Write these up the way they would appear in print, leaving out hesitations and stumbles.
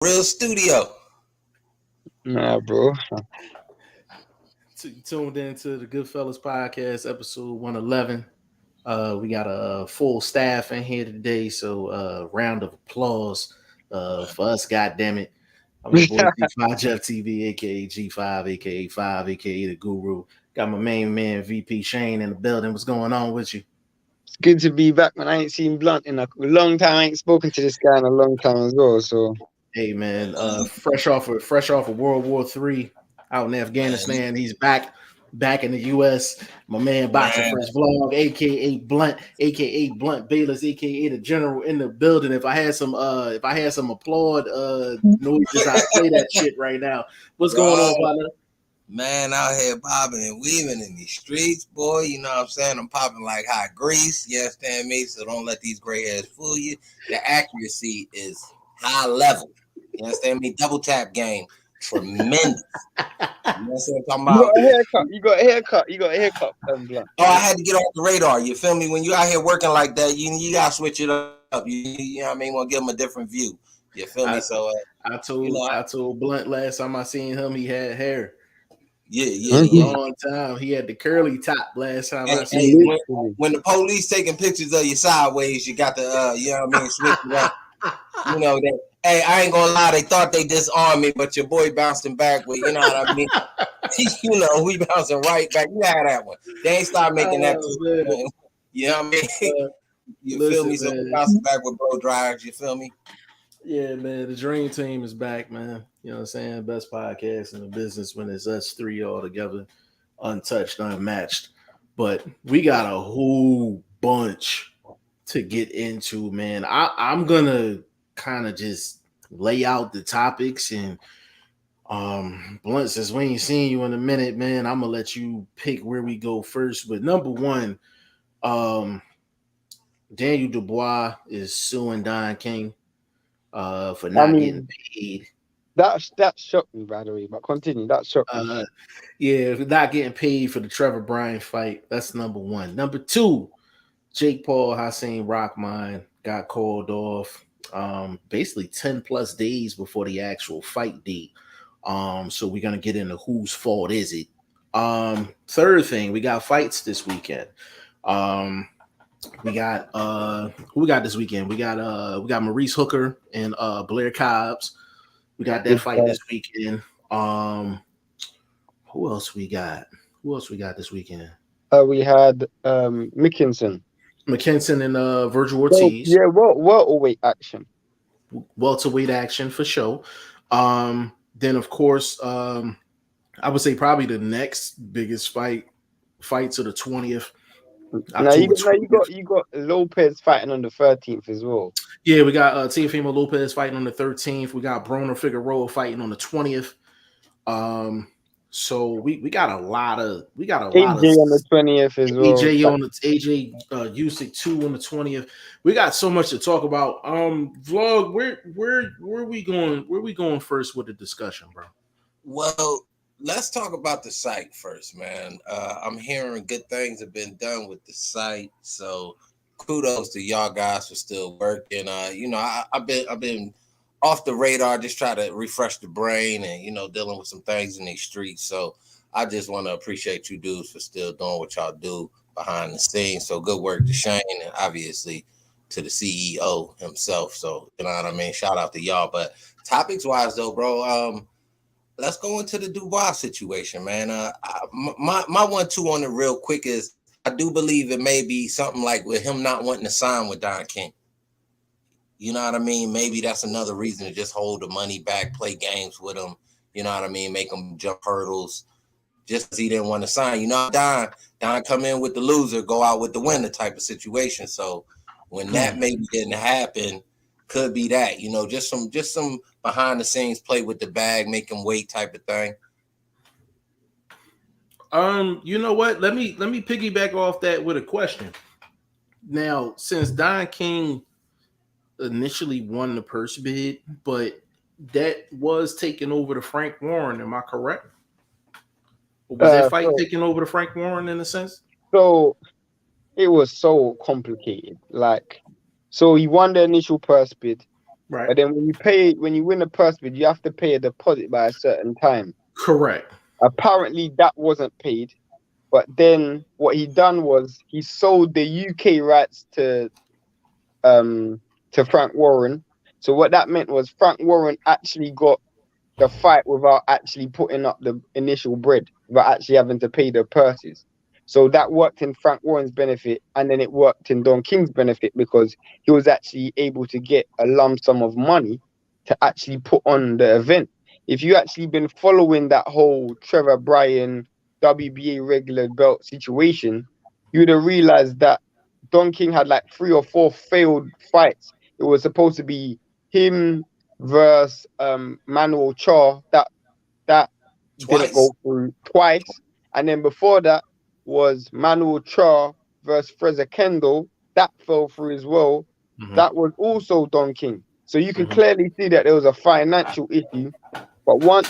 Real studio. Nah, bro. Tuned into the Goodfellas podcast, episode 111. We got a full staff in here today, so round of applause for us. God damn it! I'm your boy G5 Jeff TV, aka G5, aka 5, aka the Guru. Got my main man VP Shane in the building. What's going on with you? It's good to be back, man. I ain't seen Blunt in a long time. I ain't spoken to this guy in a long time as well. So Hey man, fresh off of World War III out in Man, Afghanistan. He's back in the U.S. My man, Boxing man, First Vlog, aka Blunt, aka Blunt Bayless, aka the General in the building. If I had some applaud noises, I'd play that shit right now. What's going bro. on, partner? Man, out here bobbing and weaving in these streets, boy. You know what I'm saying? I'm popping like hot grease. You understand me? So don't let these gray hairs fool you. The accuracy is high level. You understand me? Double tap game. Tremendous. You know what I'm talking you got about? a haircut. You got a haircut. You got a haircut, Blunt. Oh, I had to get off the radar. You feel me? When you out here working like that, you gotta switch it up. You know what I mean? Want to give them a different view. You feel me? I So I you told know, I told Blunt last time I seen him, he had hair. yeah, A yeah. long time. He had the curly top last time I Hey, seen him. Literally. when the police taking pictures of you sideways, you got to you know what I mean, switch it up. You know that. Hey, I ain't gonna lie, they thought they disarmed me, but your boy bouncing back with, you know what I mean. You know, we bouncing right back. You had that one. They ain't start making that. Oh man. You know what I mean? Uh, You feel me? listen, So we man. bouncing back with blow dryers. You feel me? Yeah, man. The dream team is back, man. You know what I'm saying? Best podcast in the business when it's us three all together, untouched, unmatched. But we got a whole bunch to get into, man. I'm gonna kind of just lay out the topics and Blunt, since we ain't seen you in a minute, man, I'm gonna let you pick where we go first. But number one, um Daniel Dubois is suing Don King for I not getting mean, paid. that shocked me, by the way. But continue. That shocked me. Uh, yeah, not getting paid for the Trevor Bryan fight. That's number one. Number two, Jake Paul, Hasim Rahman got called off basically 10 plus days before the actual fight date. So we're gonna get into whose fault is it. Third thing, we got fights this weekend. Um, we got who we got this weekend? We got Maurice Hooker and Blair Cobbs. We got that Good fight fight. this weekend. Um, who else we got? Who else we got this weekend? We had Mickinson. McKenson and Virgil Well, Ortiz. yeah, welterweight action. Welterweight action for sure. Then of course, I would say probably the next biggest fight to the 20th, Now you October got now 20th. you got Lopez fighting on the 13th as well. Yeah, we got Teofimo Lopez fighting on the 13th. We got Broner Figueroa fighting on the 20th. Um, so we got a lot of AJ on the 20th as well. AJ on the AJ Usyk 2 on the 20th. We got so much to talk about. Vlog, where we going? Where we going first with the discussion, bro? Well, let's talk about the site first, man. I'm hearing good things have been done with the site, so kudos to y'all guys for still working. You know, I've been off the radar, just try to refresh the brain and dealing with some things in these streets. So I just want to appreciate you dudes for still doing what y'all do behind the scenes. So good work to Shane and obviously to the CEO himself. So you know what I mean. Shout out to y'all. But topics wise though, bro. Let's go into the Dubois situation, man. My 1-2 on it real quick is I do believe it may be something like with him not wanting to sign with Don King. You know what I mean? Maybe that's another reason to just hold the money back, play games with him. You know what I mean? Make him jump hurdles just because he didn't want to sign. You know, Don come in with the loser, go out with the winner type of situation. So when that maybe didn't happen, could be that. You know, just some behind the scenes play with the bag, make him wait type of thing. You know what? Let me piggyback off that with a question. Now, since Don King initially won the purse bid, but that was taken over to Frank Warren, am I correct? Or was that fight So taken over to Frank Warren in a sense? so it was so complicated. Like, so he won the initial purse bid. Right. But then when you win a purse bid, you have to pay a deposit by a certain time. Correct. Apparently, that wasn't paid. But then what he done was he sold the UK rights to Frank Warren. So what that meant was Frank Warren actually got the fight without actually putting up the initial bread, without actually having to pay the purses. So that worked in Frank Warren's benefit, and then it worked in Don King's benefit because he was actually able to get a lump sum of money to actually put on the event. If you actually been following that whole Trevor Bryan WBA regular belt situation, you would have realized that Don King had like 3 or 4 failed fights. It was supposed to be him versus Manuel Char that didn't Twice. go through twice, and then before that was Manuel Char versus Fraser Kendall that fell through as well. Mhm. That was also Don King. So you can Mhm. clearly see that there was a financial issue. But once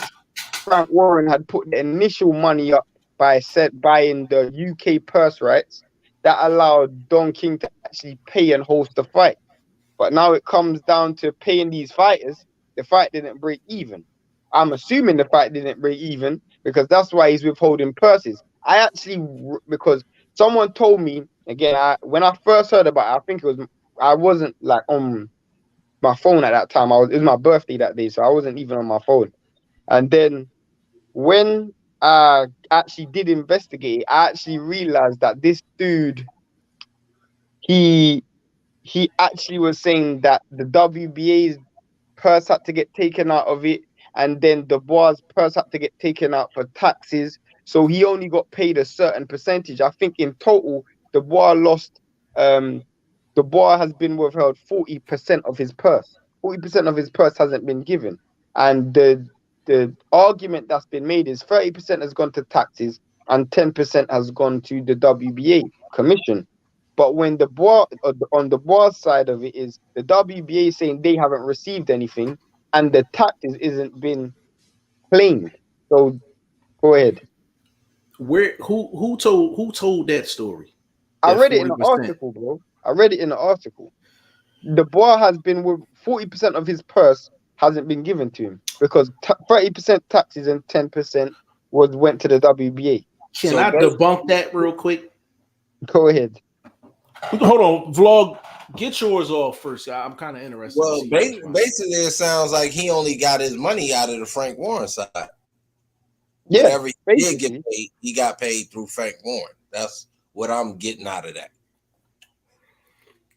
Frank Warren had put the initial money up by buying the UK purse rights, that allowed Don King to actually pay and host the fight. But now it comes down to paying these fighters. The fight didn't break even. I'm assuming the fight didn't break even because that's why he's withholding purses. Because someone told me, again, when I first heard about it, I wasn't like on my phone at that time. It was my birthday that day, so I wasn't even on my phone. And then when I actually did investigate, I actually realized that this dude, he actually was saying that the WBA's purse had to get taken out of it, and then Dubois' purse had to get taken out for taxes. So he only got paid a certain percentage. I think in total, Dubois lost. Dubois has been withheld 40% of his purse. 40% of his purse hasn't been given, and the argument that's been made is 30% has gone to taxes and 10% has gone to the WBA commission. But when on the Bois side of it is the WBA saying they haven't received anything and the taxes isn't been claimed. So go ahead. Who told that story? I That read it in the 40%. article, bro. I read it in the article. The Bois has been with 40% of his purse hasn't been given to him because 30% taxes and 10% went to the WBA. Can So I debunk that real quick? Go ahead. Hold on, vlog. Get yours off first. I'm kind of interested to well, see your response. basically, it sounds like he only got his money out of the Frank Warren side. Yeah, Whatever he did basically. get paid, he got paid through Frank Warren. That's what I'm getting out of that.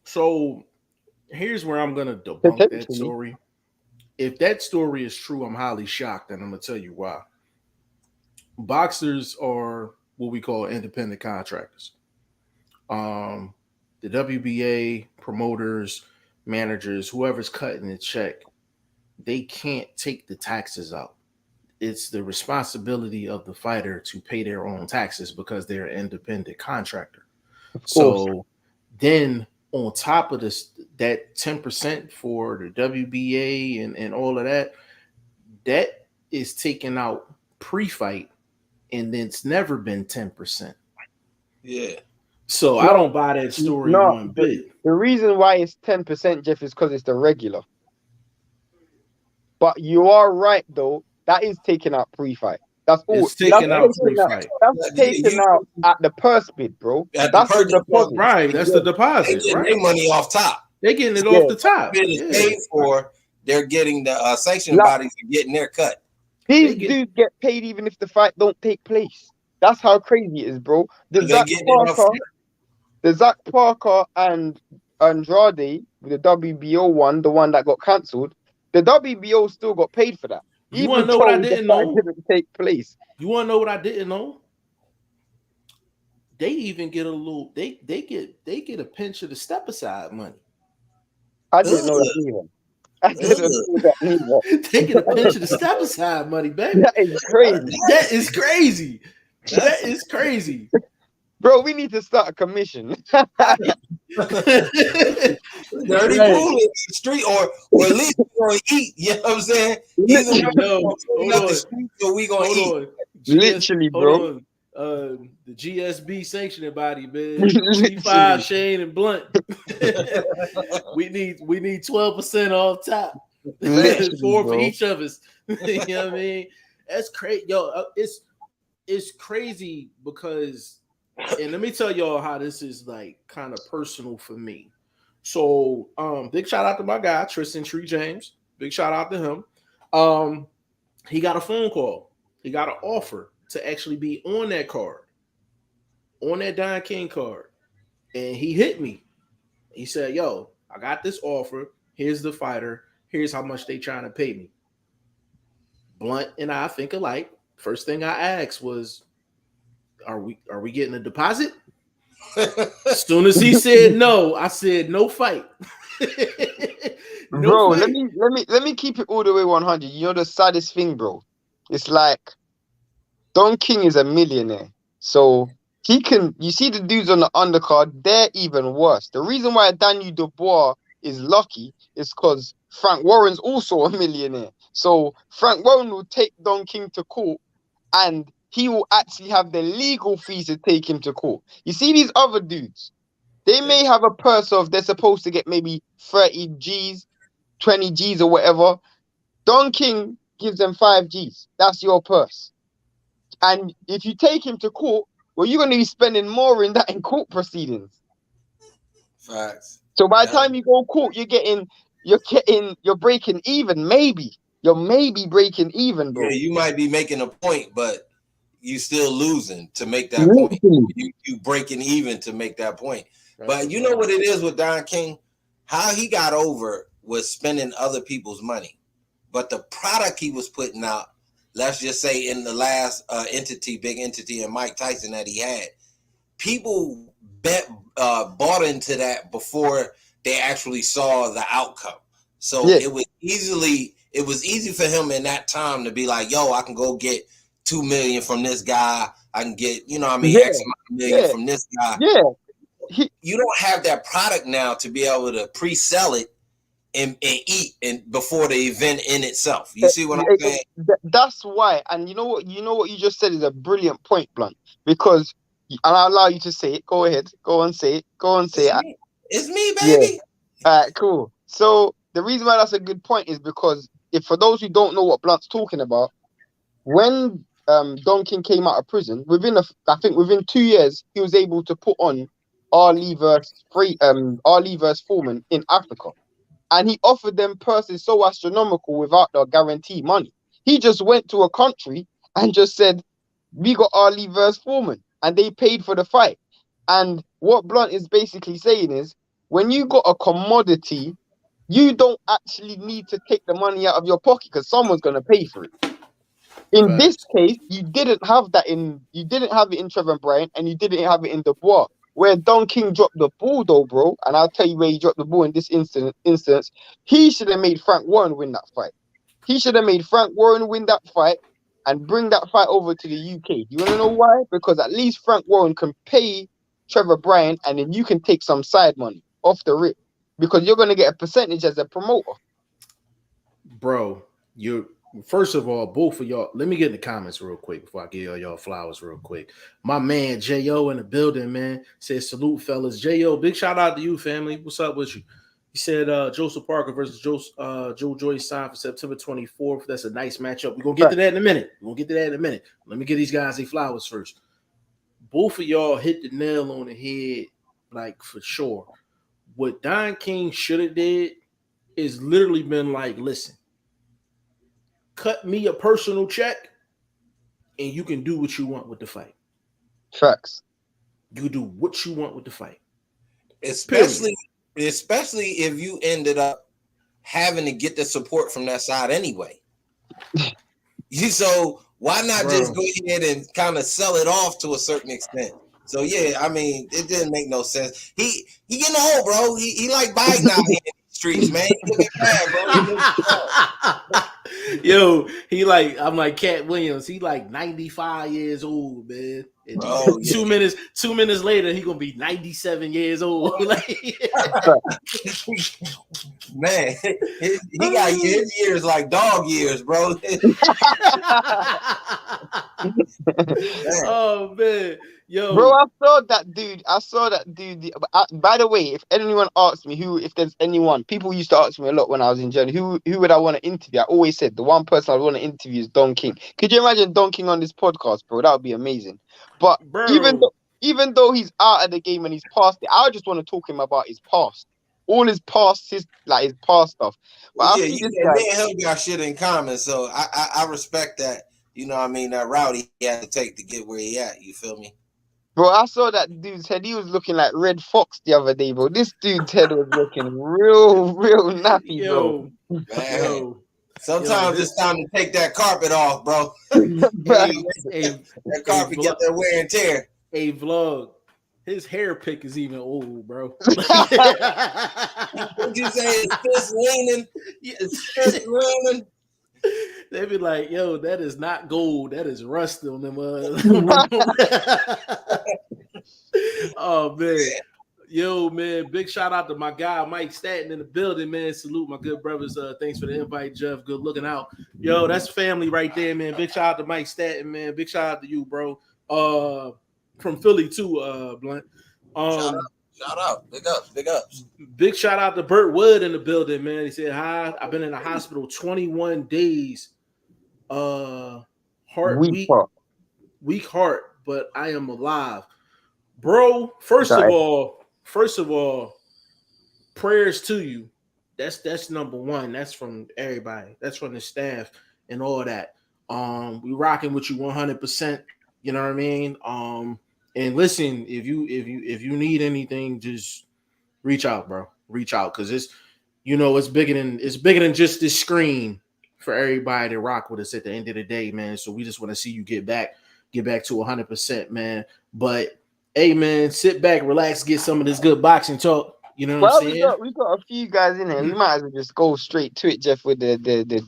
So here's where I'm gonna debunk that Potentially. story. If that story is true, I'm highly shocked, and I'm gonna tell you why. Boxers are what we call independent contractors. The WBA promoters, managers, whoever's cutting the check, they can't take the taxes out. It's the responsibility of the fighter to pay their own taxes because they're an independent contractor. Of course. So then on top of this, that 10% for the WBA and all of that, that is taken out pre-fight, and then it's never been 10%. Yeah. So I don't buy that story one bit. The reason why it's 10%, Jeff, is because it's the regular. But you are right, though. That is taken out pre-fight. That's all. It's taken out pre-fight. That's taken out at the purse bid, bro. That's the deposit. Right, that's the deposit. They getting right? their money off top. They're getting it off the top. Bid is paid for. They're getting the sanction bodies are getting their cut. These dudes get paid even if the fight don't take place. That's how crazy it is, bro. The Zach Parker and Andrade, the WBO one, the one that got cancelled, the WBO still got paid for that. You want to know what I didn't know? Didn't take place. You want to know what I didn't know? They even get a little. They get a pinch of the step aside money. I didn't know that either. I didn't know that either. They get a pinch of the step aside money, baby. That is crazy. That is crazy. That is crazy. Bro, we need to start a commission. Dirty pool in the street, or at least we're gonna eat. You know what I'm saying? Either the street, or we gonna eat. Literally, bro. the GSB sanctioning body, man. Literally. G5, Shane, and Blunt. we need 12% off top. Literally, 4 for bro. each of us. You know what I mean? That's crazy, yo. It's crazy because, and let me tell y'all how this is like kind of personal for me. So, big shout out to my guy Tristan Tree James. Big shout out to him. He got a phone call. He got an offer to actually be on that card, on that Don King card, and he hit me. He said, "Yo, I got this offer. Here's the fighter. Here's how much they trying to pay me." Blunt and I think alike. First thing I asked was, "Are we getting a deposit?" As soon as he said no, I said no fight. No Bro, fight. let me keep it all the way 100. You know the saddest thing, bro? It's like Don King is a millionaire. So he can, you see the dudes on the undercard, they're even worse. The reason why Daniel Dubois is lucky is because Frank Warren's also a millionaire. So Frank Warren will take Don King to court and he will actually have the legal fees to take him to court. You see these other dudes, they may have a purse of, they're supposed to get maybe 30 G's, 20 G's or whatever. Don King gives them 5 G's. That's your purse. And if you take him to court, well, you're going to be spending more in that in court proceedings. Facts. So by the time you go court, you're breaking even. Maybe you're breaking even, bro. Yeah, you might be making a point, but you still losing to make that point. You breaking even to make that point. But you know what it is with Don King? How he got over was spending other people's money. But the product he was putting out, let's just say in the last big entity, and Mike Tyson that he had, people bought into that before they actually saw the outcome. So it was easy for him in that time to be like, yo, I can go get $2 million from this guy. I can get, X amount of million from this guy. Yeah. You don't have that product now to be able to pre-sell it and eat and before the event in itself. You see what I'm saying? That's why. And you know what you just said is a brilliant point, Blunt. Because, and I'll allow you to say it. Go ahead. Go on, say it. It's me, baby. Yeah. All right, cool. So the reason why that's a good point is because for those who don't know what Blunt's talking about, when Don King came out of prison, within 2 years, he was able to put on Ali versus Foreman in Africa. And he offered them purses so astronomical without the guarantee money. He just went to a country and just said, we got Ali versus Foreman. And they paid for the fight. And what Blunt is basically saying is, when you got a commodity, you don't actually need to take the money out of your pocket because someone's going to pay for it. In this case, you didn't have it in Trevor Bryant and you didn't have it in Dubois. Where Don King dropped the ball, though, bro, and I'll tell you where he dropped the ball in this instance, he should have made Frank Warren win that fight. He should have made Frank Warren win that fight and bring that fight over to the UK. You want to know why? Because at least Frank Warren can pay Trevor Bryant, and then you can take some side money off the rip because you're going to get a percentage as a promoter. Bro, first of all, both of y'all, let me get in the comments real quick before I give y'all flowers real quick. My man, J.O. in the building, man, says, salute, fellas. J.O., big shout out to you, family. What's up with you? He said Joseph Parker versus Joe Joyce signed for September 24th. That's a nice matchup. We're going to get to that in a minute. Let me get these guys their flowers first. Both of y'all hit the nail on the head, like, for sure. What Don King should have did is literally been like, listen, cut me a personal check and you can do what you want with the fight. Facts. You do what you want with the fight. Especially if you ended up having to get the support from that side anyway. So why not just go ahead and kind of sell it off to a certain extent? So yeah, I mean, it didn't make no sense. He getting old, bro. He like Biden out here in the streets, man. He get mad, bro. Yo, I'm like Cat Williams. He like 95 years old, man. And bro, 2 minutes later, he gonna be 97 years old. Man, he got his years like dog years, bro. Oh man, yo, Bro, I saw that dude. By the way, if anyone asks me if there's anyone, people used to ask me a lot when I was in Germany, who would I want to interview? I always said the one person I want to interview is Don King. Could you imagine Don King on this podcast, bro? That would be amazing. But bro. even though he's out of the game and he's past it, I just want to talk to him about his past, all his past, his past stuff. But Well, I yeah, see this me guy. and him got shit in common, so I respect that. You know, what I mean, that route he had to take to get where he at. You feel me? Bro, I saw that dude's head. He was looking like Red Fox the other day, bro. This dude's head was looking real nappy, bro. Yo, Man, yo, sometimes it's time to take that carpet off, bro. hey, That carpet get that wear and tear. a vlog. His hair pick is even old, bro. What'd you say? His fist leaning? His fist leaning? They be like, yo, that is not gold. That is rust on them. Oh, man. Yo, man, big shout out to my guy, Mike Statton in the building, man. Salute my good brothers. Thanks for the invite, Jeff. Good looking out. Yo, that's family right there, man. Big shout out to Mike Statton, man. Big shout out to you, bro. From Philly, too, Blunt. Shout out. Big ups. Big shout out to Burt Wood in the building, man. He said, hi, I've been in the hospital 21 days. Weak heart, but I am alive. Bro, first of all, prayers to you. That's number one. That's from everybody. That's from the staff and all that. We rocking with you 100%. You know what I mean? And listen, if you need anything, just reach out, bro. Reach out, because it's bigger than just this screen for everybody to rock with us at the end of the day, man. So we just want to see you get back to 100%, man. But hey, man, sit back, relax, get some of this good boxing talk. You know what I'm saying? We got a few guys in here. We might as well just go straight to it, Jeff, with the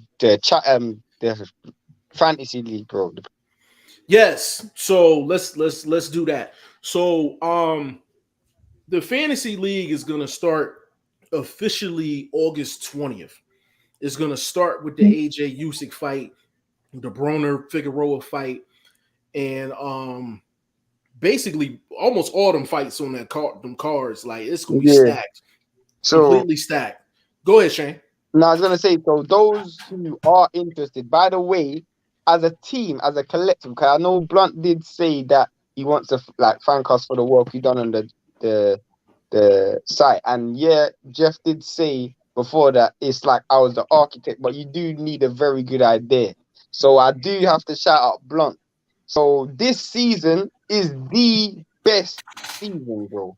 fantasy league, bro. Yes. So let's do that. So the fantasy league is gonna start officially August 20th. It's gonna start with the AJ Usyk fight, the Broner Figueroa fight, and basically almost all them fights on them cards. Like, it's gonna be stacked, completely stacked. Go ahead, Shane. No, I was gonna say, so those who are interested, by the way, as a team, as a collective, because I know Blunt did say that he wants to thank us for the work we've done on the site, and yeah, Jeff did say before that it's like I was the architect, but you do need a very good idea. So I do have to shout out Blunt. So this season is the best season, bro.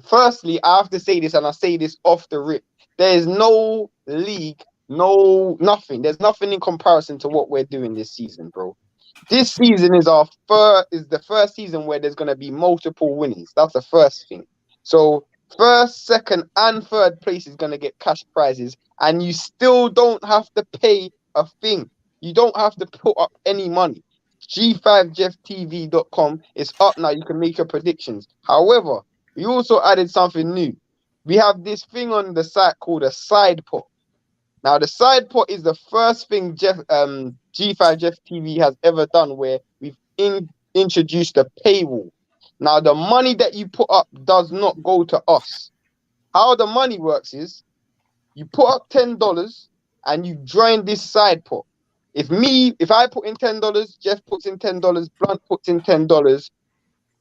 Firstly, I have to say this, and I say this off the rip. There is no league, nothing. There's nothing in comparison to what we're doing this season, bro. This season is the first season where there's gonna be multiple winnings. That's the first thing. So first, second, and third place is gonna get cash prizes, and you still don't have to pay a thing. You don't have to put up any money. G5JeffTV.com is up now. You can make your predictions. However, we also added something new. We have this thing on the site called a side pot. Now, the side pot is the first thing G5JeffTV has ever done where we've introduced a paywall. Now, the money that you put up does not go to us. How the money works is you put up $10 and you join this side pot. If I put in $10, Jeff puts in $10, Blunt puts in $10,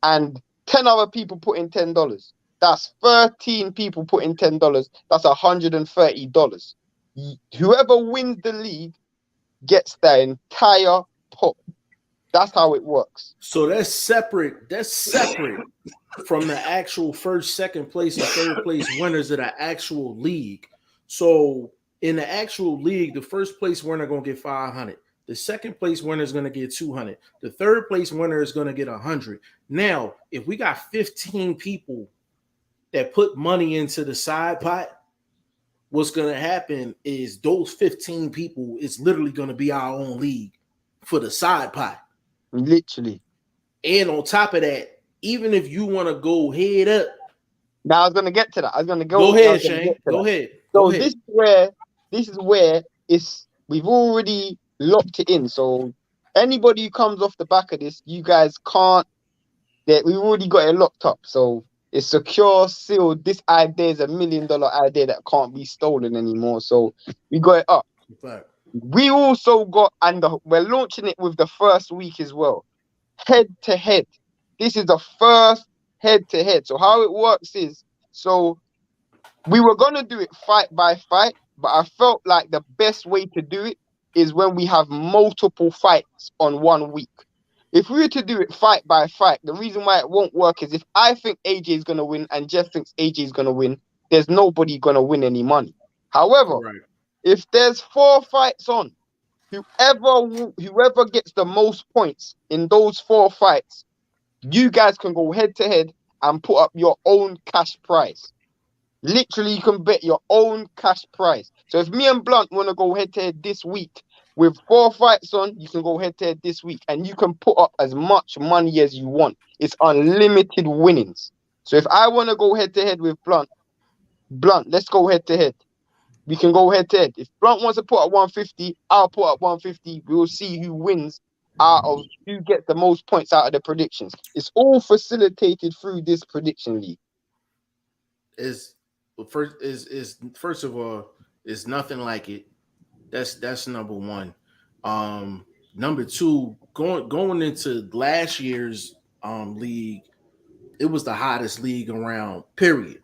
and 10 other people put in $10. That's 13 people put in $10. That's $130. Whoever wins the league gets the entire pot. That's how it works. So that's separate. That's separate from the actual first, second place, and third place winners of the actual league. So in the actual league, the first place winner gonna get $500. The second place winner is gonna get $200. The third place winner is gonna get $100. Now, if we got 15 people that put money into the side pot, what's gonna happen is those 15 people is literally gonna be our own league for the side pot. Literally. And on top of that, even if you want to go head up. Now I was gonna get to that. Go ahead, Shane. Go ahead. This is where we've already locked it in. So Anybody who comes off the back of this, you guys can't. That we already got it locked up, so it's secure, sealed. This idea is $1 million idea that can't be stolen anymore. So we got it up. Fact. We also got, and we're launching it with the first week as well. Head to head. This is the first head to head. So how it works is, so we were gonna do it fight by fight, but I felt like the best way to do it is when we have multiple fights on 1 week. If we were to do it fight by fight, the reason why it won't work is if I think AJ is gonna win and Jeff thinks AJ is gonna win, there's nobody gonna win any money. However, if there's 4 fights on, whoever gets the most points in those 4 fights, you guys can go head to head and put up your own cash prize. Literally, you can bet your own cash prize. So if me and Blunt want to go head to head this week with 4 fights on, you can go head to head this week and you can put up as much money as you want. It's unlimited winnings. So if I want to go head to head with Blunt, let's go head to head. We can go head to head. If Blunt wants to put up 150, I'll put up 150. We'll see who wins out of who gets the most points out of the predictions. It's all facilitated through this prediction league. First of all, it's nothing like it. That's number one. Number two, going into last year's league, it was the hottest league around, period.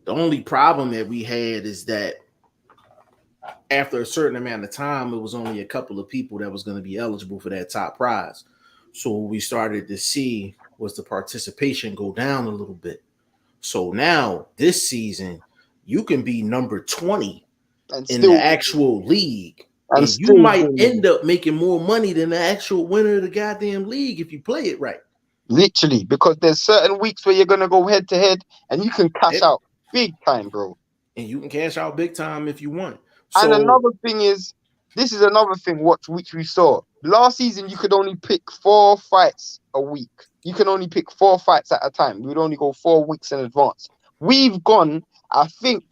The only problem that we had is that after a certain amount of time, it was only a couple of people that was going to be eligible for that top prize. So what we started to see was the participation go down a little bit. So now this season, you can be number 20 in the actual league. And you might end up making more money than the actual winner of the goddamn league if you play it right. Literally, because there's certain weeks where you're going to go head to head and you can cash out big time, bro. And you can cash out big time if you want. And another thing is, this is another thing which we saw. Last season, you could only pick 4 fights a week. You can only pick 4 fights at a time. We would only go 4 weeks in advance. We've gone, I think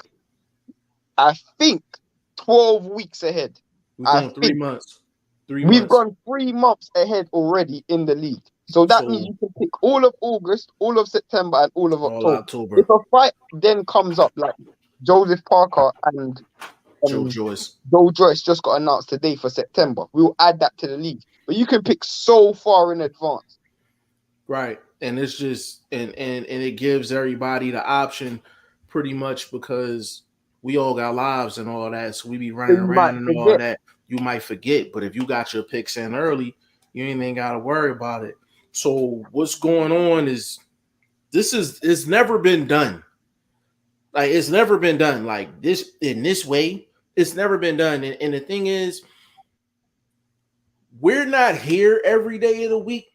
12 weeks ahead. We've gone 3 months. We've gone 3 months ahead already in the league. So that means you can pick all of August, all of September, and all of October. If a fight then comes up, like Joseph Parker and Joe Joyce just got announced today for September, we'll add that to the league. But you can pick so far in advance. Right. And it's just and it gives everybody the option pretty much because we all got lives and all that. So we be running around and all that. You might forget, but if you got your picks in early, you ain't even got to worry about it. So what's going on is it's never been done. Like it's never been done like this in this way. It's never been done. And the thing is, we're not here every day of the week.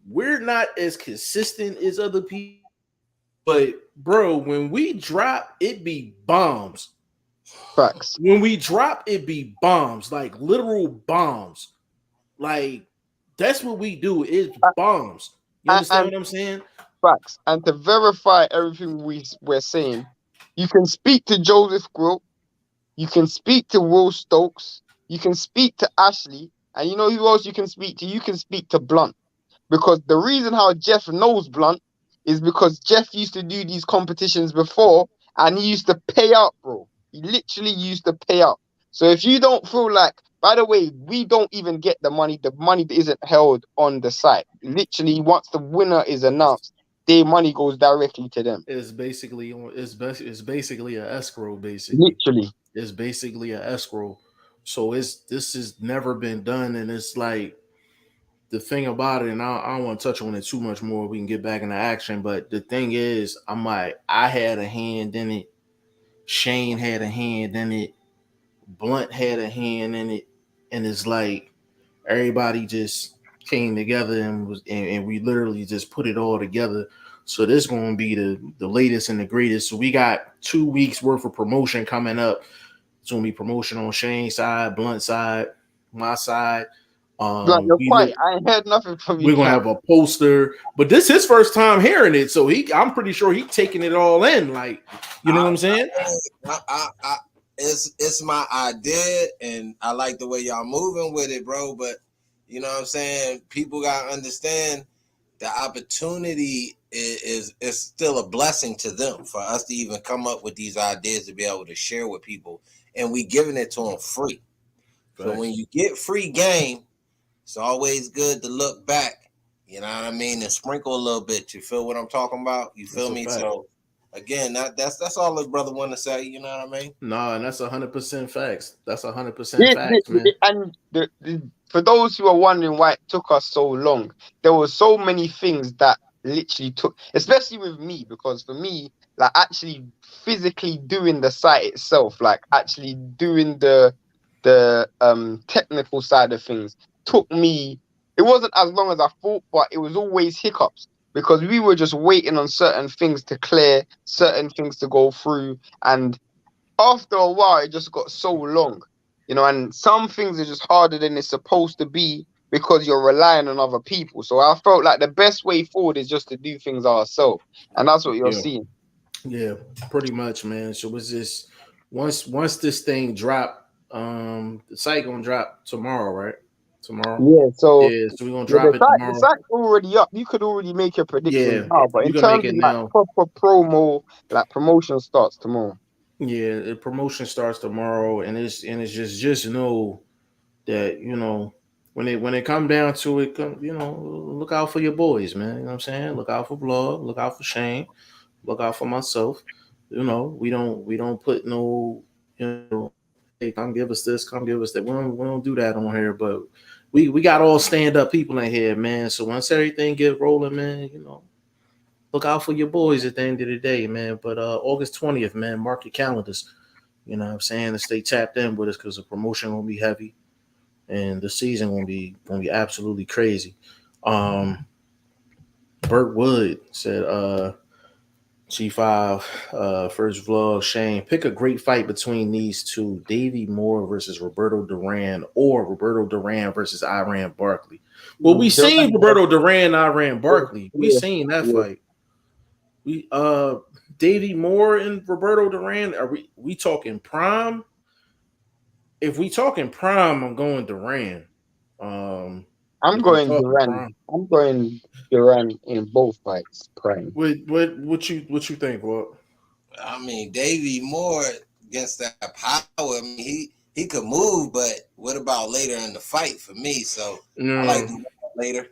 We're not as consistent as other people. But bro, when we drop, it be bombs. Facts. When we drop, it be bombs, like literal bombs. Like that's what we do is bombs. You understand what I'm saying? Facts. And to verify everything we're saying, you can speak to Joseph Grill, you can speak to Will Stokes, you can speak to Ashley, and you know who else you can speak to? You can speak to Blunt. Because the reason how Jeff knows Blunt is because Jeff used to do these competitions before and he used to pay out, bro. He literally used to pay out. So if you don't feel like, by the way, we don't even get the money isn't held on the site. Literally, once the winner is announced, their money goes directly to them. It's basically an escrow, basically. Literally. It's basically an escrow. So this has never been done, and it's like the thing about it, and I don't want to touch on it too much more. We can get back into action, but the thing is, I'm like, I had a hand in it. Shane had a hand in it. Blunt had a hand in it, and it's like everybody just came together and we literally just put it all together. So this is going to be the latest and the greatest. So we got 2 weeks worth of promotion coming up. It's going to be promotion on Shane's side, Blunt's side, my side. Blunt, you're quiet. I ain't heard nothing from you. We're gonna have a poster, but this is his first time hearing it, so I'm pretty sure he's taking it all in. Like, you know what I'm saying? It's my idea, and I like the way y'all moving with it, bro. But You know what I'm saying? People gotta understand the opportunity is still a blessing to them for us to even come up with these ideas to be able to share with people, and we giving it to them free. So when you get free game, it's always good to look back. You know what I mean, and sprinkle a little bit. You feel what I'm talking about? You feel me? So again, that's all the brother want to say. You know what I mean? No, and that's 100% facts. That's 100% facts, man. And for those who are wondering why it took us so long, there were so many things that literally took, especially with me, because for me, like actually physically doing the site itself, like actually doing the technical side of things took me. It wasn't as long as I thought, but it was always hiccups because we were just waiting on certain things to clear, certain things to go through, and after a while, it just got so long, and some things are just harder than it's supposed to be because you're relying on other people. So I felt like the best way forward is just to do things ourselves, and that's what you're seeing. Yeah, pretty much, man. So was this once this thing drop, the site gonna drop tomorrow, right? Tomorrow. Yeah, so we're gonna drop it tomorrow. the site's already up. You could already make your predictions now, but you in can make terms it of like now. proper promo, like promotion starts tomorrow. Yeah, the promotion starts tomorrow, and it's just know that when it come down to it, look out for your boys, man. You know what I'm saying? Look out for Vlog, look out for Shane, look out for myself. We don't put no, hey, come give us this, come give us that. We don't do that on here, but we got all stand up people in here, man. So once everything get rolling, man, look out for your boys at the end of the day, man. But August 20th, man, mark your calendars. You know what I'm saying? To stay tapped in with us because the promotion will be heavy and the season gonna be absolutely crazy. Burt Wood said, G5, first vlog, Shane, pick a great fight between these two, Davey Moore versus Roberto Duran or Roberto Duran versus Iran Barkley. Well, we seen Roberto Duran, Iran Barkley. We seen that fight. We Davey Moore and Roberto Duran, are we talking prime? If we talking prime, I'm going Duran. I'm going Duran. I'm going Duran in both fights. Prime. What you think? What? I mean, Davey Moore against that power. I mean, he could move, but what about later in the fight for me? So I like to later.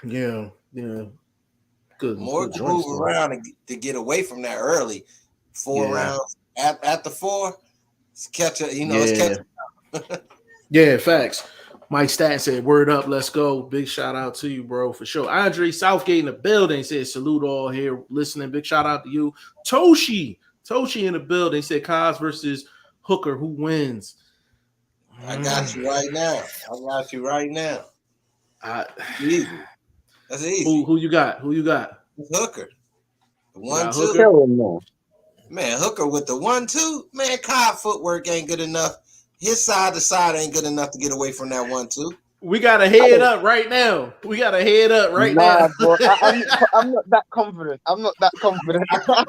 Yeah. Good. Moore can move around to get away from that early. 4 rounds at the 4. It's catch up. It's catch up. Yeah, facts. Mike Stat said, "Word up, let's go." Big shout out to you, bro, for sure. Andre Southgate in the building said, "Salute all here listening." Big shout out to you, Toshi in the building. He said, "Kaz versus Hooker, who wins?" I got you right now. Easy. That's easy. Who you got? Hooker. The 1-2. Hell no. Man, Hooker with the 1-2. Man, Cobb footwork ain't good enough. His side to side ain't good enough to get away from that 1-2. We got to head up right now. Nah, bro. I'm not that confident.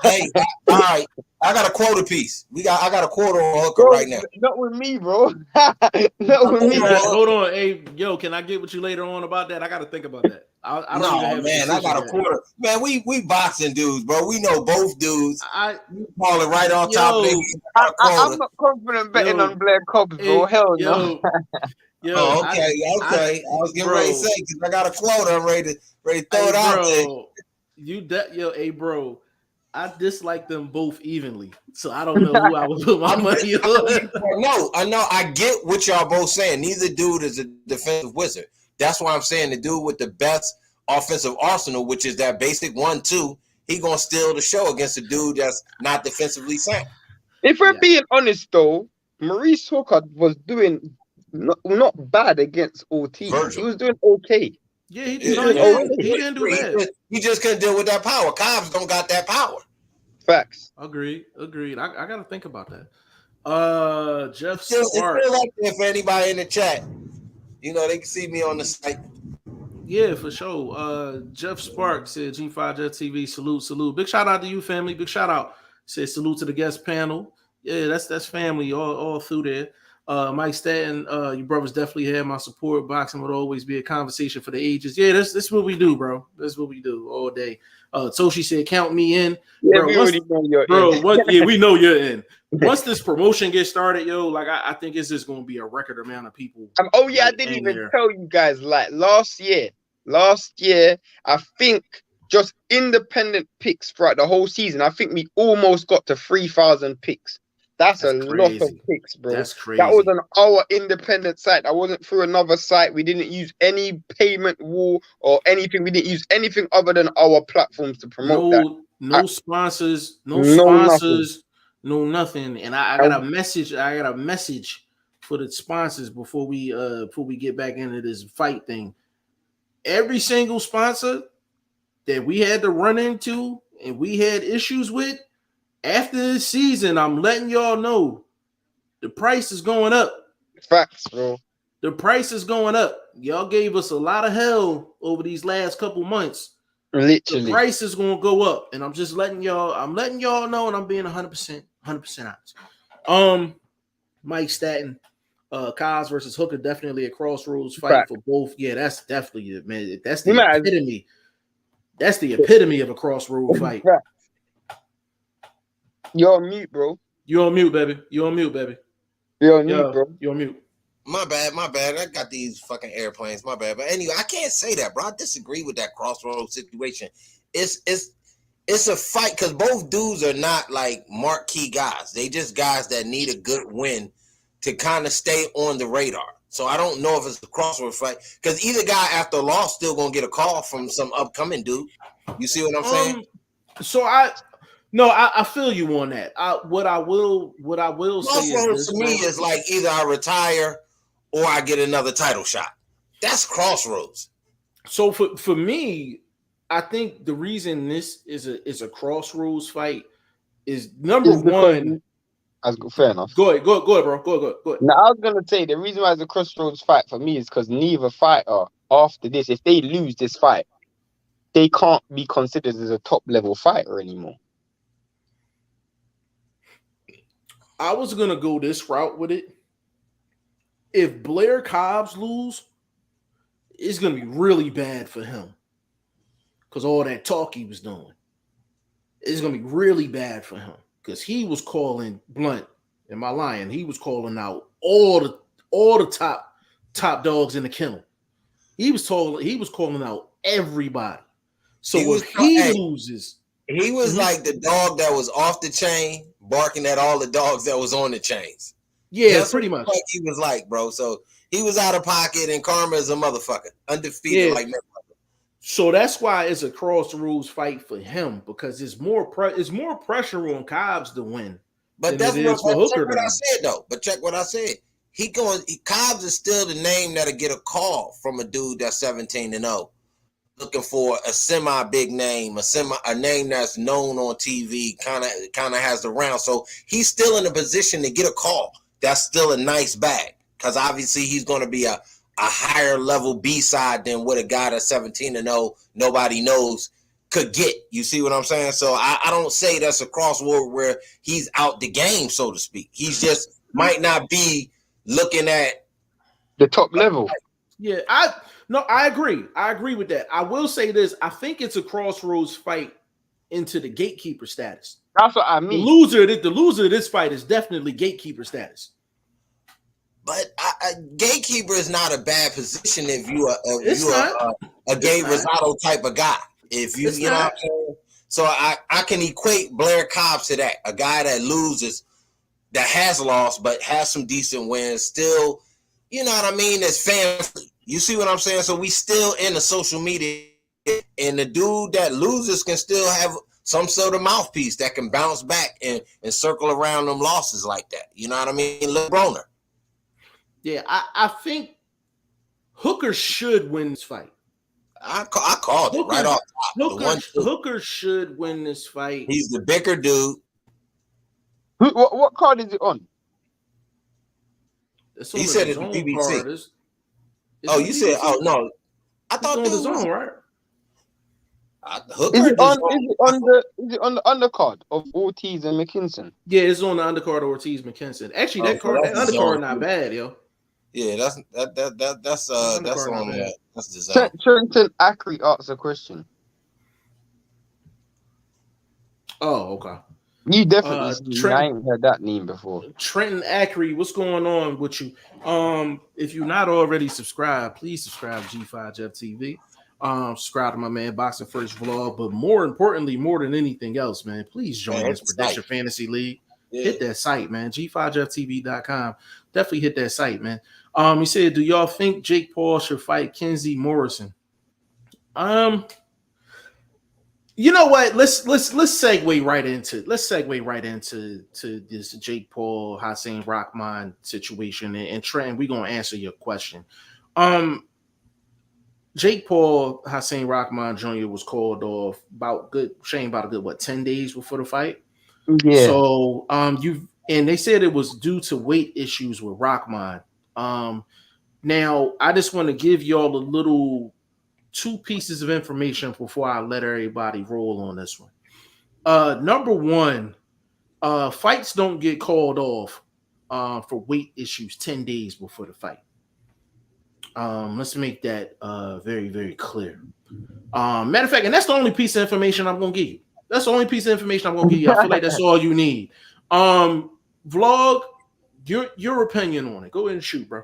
Hey, all right. I got a quota piece. I got a quota on Hooker right now. Not with me, bro. Not with me. Hold on. Hey, yo, can I get with you later on about that? I got to think about that. I got a quarter. Man, we boxing dudes, bro. We know both dudes. You call it right on top of it. I'm not confident betting on Blair Cobbs, bro. Hell no. Okay. I was getting ready to say because I got a quota. I'm ready to throw it out there. Hey, bro. I dislike them both evenly, so I don't know who I would put my money on. I know. I get what y'all both saying. Neither dude is a defensive wizard. That's why I'm saying the dude with the best offensive arsenal, which is that basic 1-2, he gonna steal the show against a dude that's not defensively sound. If we're being honest, though, Maurice Hooker was doing not bad against Ortiz. Virgil. He was doing okay. Yeah, he didn't do that. He just couldn't deal with that power. Cobbs don't got that power. Facts. Agreed. I got to think about that. Jeff Sparks. It's still like that for anybody in the chat. They can see me on the site. Yeah, for sure. Jeff Sparks said, G5 Jet TV, salute. Big shout out to you, family. Big shout out. Said salute to the guest panel. Yeah, that's family all through there. Mike Stanton, you brothers definitely had my support. Boxing would always be a conversation for the ages. Yeah, that's what we do, bro. That's what we do all day. Toshi said, "Count me in, Yeah, bro." we already know you're Bro, in. what? Yeah, we know you're in. Once this promotion gets started, yo, like I think it's just gonna be a record amount of people. Oh yeah, like, I didn't in even there. tell you guys. Like last year, I think just independent picks throughout the whole season. I think we almost got to 3,000 picks. That's a That's lot of crazy. picks, bro. That's That was crazy. on our independent site. That wasn't through another site. We didn't use any payment wall or anything. We didn't use anything other than our platforms to promote that. No sponsors, No nothing. no nothing. And I got a message. I got a message for the sponsors before we get back into this fight thing. Every single sponsor that we had to run into and we had issues with after this season, I'm letting y'all know the price is going up. Facts, bro. The price is going up. Y'all gave us a lot of hell over these last couple months. The Literally. price is gonna go up, and I'm just letting y'all know, and I'm being 100% honest. Mike Stanton, Kaz versus Hooker, definitely a crossroads fight Fact. for both. Yeah, that's definitely it, man. That's You the might as- epitome. That's the epitome of a crossroad fight. Fact. You're on mute, bro. You're on mute, baby. You're on mute, baby. You're on mute, bro. You're on mute. My bad. I got these fucking airplanes. My bad. But anyway, I can't say that, bro. I disagree with that crossroads situation. It's a fight because both dudes are not like marquee guys. They just guys that need a good win to kind of stay on the radar. So I don't know if it's a crossroads fight because either guy after a loss still gonna get a call from some upcoming dude. You see what I'm saying? So I feel you on that. What I will say Crossroads is to me is like either I retire or I get another title shot. That's crossroads. So for me, I think the reason this is a crossroads fight is number one. Fair enough. Go ahead, bro. Go ahead. Now I was gonna say the reason why it's a crossroads fight for me is because neither fighter after this, if they lose this fight, they can't be considered as a top level fighter anymore. I was gonna go this route with it. If Blair Cobbs lose, it's gonna be really bad for him because all that talk he was doing. It's gonna be really bad for him because he was calling Blunt. Am I lying? He was calling out all the top dogs in the kennel. He was calling out everybody. So if he loses, he was like the dog that was off the chain, barking at all the dogs that was on the chains. Yeah, that's pretty much. He was like, bro. So he was out of pocket, and Karma is a motherfucker, undefeated like that. So that's why it's a crossroads fight for him because it's more pressure on Cobbs to win. But that's what I said though. But check what I said. Cobbs is still the name that'll get a call from a dude that's 17-0, looking for a semi big name, a name that's known on TV, kind of has the round. So he's still in a position to get a call. That's still a nice bag because obviously he's going to be a higher level B-side than what a guy that's 17-0 nobody knows could get. You see what I'm saying? So I don't say that's a crossroad where he's out the game, so to speak. He's just might not be looking at the top level. Yeah, I agree. I agree with that. I will say this. I think it's a crossroads fight into the gatekeeper status. That's what I mean. The loser of this fight is definitely gatekeeper status. But gatekeeper is not a bad position if you are a Gabe Rosado type of guy. If you know what I'm saying. So I can equate Blair Cobbs to that, a guy that loses, that has lost, but has some decent wins. Still, you know what I mean? It's family. You see what I'm saying? So we still in the social media, and the dude that loses can still have some sort of mouthpiece that can bounce back and circle around them losses like that. You know what I mean? LeBroner. Yeah, I think Hooker should win this fight. I called it right off top. Hooker should win this fight. He's the bigger dude. What card is it on? He said it's BBC. You said, oh no. I thought it was on, right? Hooker just is it on the undercard of Ortiz and McKinson? Yeah, it's on the undercard Ortiz McKinson. Actually, that undercard not bad, yo. Yeah, that's on that. That's the zone. Trenton Ackery asks a question. Oh, okay. You definitely I ain't heard that name before. Trenton Ackery, what's going on with you? If you're not already subscribed, please subscribe to G5 Jeff TV. Subscribe to my man Boxing First Vlog, but more importantly, more than anything else, man, please join this Prediction Fantasy League. Yeah. Hit that site, man. G5FTV.com. Definitely hit that site, man. He said, do y'all think Jake Paul should fight Kenzie Morrison? You know what? Let's segue right into this Jake Paul, Hasim Rahman situation, and Trent, we're gonna answer your question. Jake Paul, Hasim Rahman Jr. was called off about a good 10 days before the fight. Yeah. So and they said it was due to weight issues with Rahman. Now I just want to give y'all a little 2 pieces of information before I let everybody roll on this one. Number 1, fights don't get called off for weight issues 10 days before the fight. Let's make that very, very clear. Matter of fact, and that's the only piece of information I'm going to give you. That's the only piece of information I'm going to give you. I feel like that's all you need. Vlog, your opinion on it. Go ahead and shoot, bro.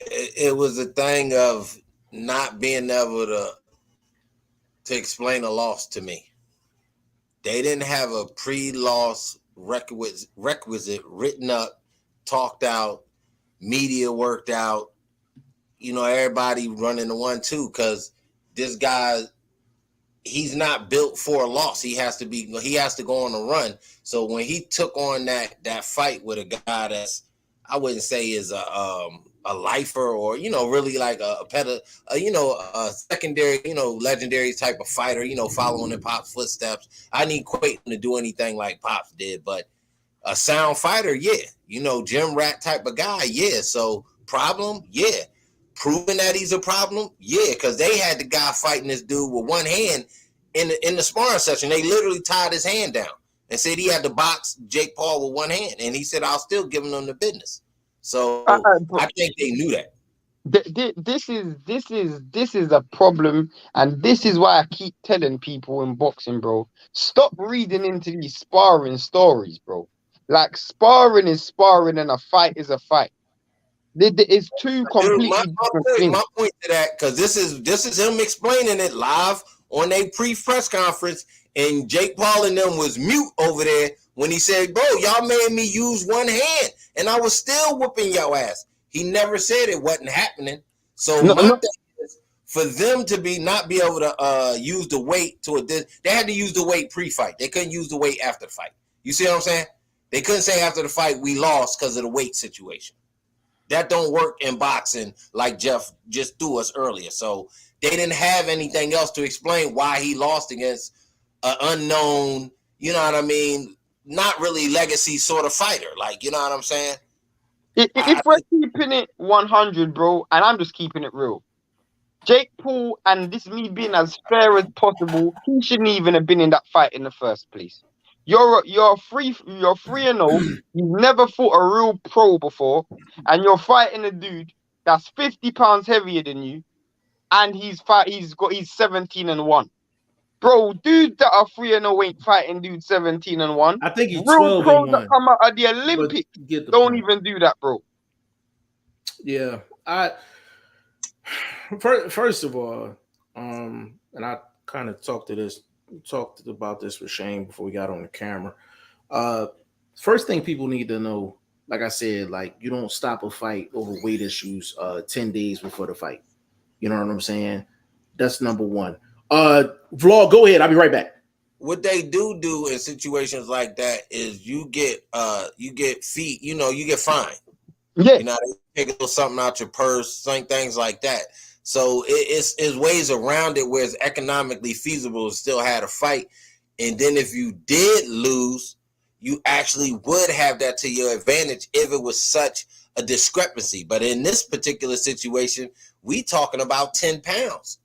It was a thing of not being able to explain a loss to me. They didn't have a pre-loss requisite written up, talked out, media worked out. You know, everybody running the 1-2 because this guy, he's not built for a loss. He has to go on a run. So when he took on that fight with a guy that's, I wouldn't say is a lifer or, you know, really like a secondary, you know, legendary type of fighter, you know, following in Pop's footsteps. I need Quayton to do anything like Pops did, but a sound fighter, yeah. You know, gym rat type of guy, yeah. So problem, yeah. Proving that he's a problem, yeah, because they had the guy fighting this dude with one hand in the sparring session. They literally tied his hand down and said he had to box Jake Paul with one hand, and he said, "I'll still give him the business." So I think they knew that. This is a problem, and this is why I keep telling people in boxing, bro, stop reading into these sparring stories, bro. Like, sparring is sparring and a fight is a fight. It's 2 completely different things. My point to that, because this is him explaining it live on a pre-press conference, and Jake Paul and them was mute over there when he said, "Bro, y'all made me use one hand, and I was still whooping your ass." He never said it wasn't happening. So my thing is, for them to not be able to use the weight they had to use the weight pre-fight. They couldn't use the weight after the fight. You see what I'm saying? They couldn't say after the fight we lost because of the weight situation. That don't work in boxing, like Jeff just threw us earlier. So they didn't have anything else to explain why he lost against an unknown, you know what I mean, not really legacy sort of fighter. Like, you know what I'm saying? If we're keeping it 100, bro, and I'm just keeping it real, Jake Paul, and this me being as fair as possible, he shouldn't even have been in that fight in the first place. You're 3-0. You've never fought a real pro before, and you're fighting a dude that's 50 pounds heavier than you, and he's 17-1. Bro, dudes that are 3-0 ain't fighting dude 17-1. I think he's real 12-1. pros that come out of the Olympics don't even do that, bro. Yeah, first of all, and I kind of talked about this with Shane before we got on the camera. First thing people need to know, like I said, like, you don't stop a fight over weight issues 10 days before the fight. You know what I'm saying? That's number 1. Vlog, go ahead. I'll be right back. What they do in situations like that is you get feet, you know, you get fined. Yeah. You know, they take a little something out your purse, things like that. So it's ways around it where it's economically feasible to still have a fight. And then if you did lose, you actually would have that to your advantage if it was such a discrepancy. But in this particular situation, we talking about 10 pounds.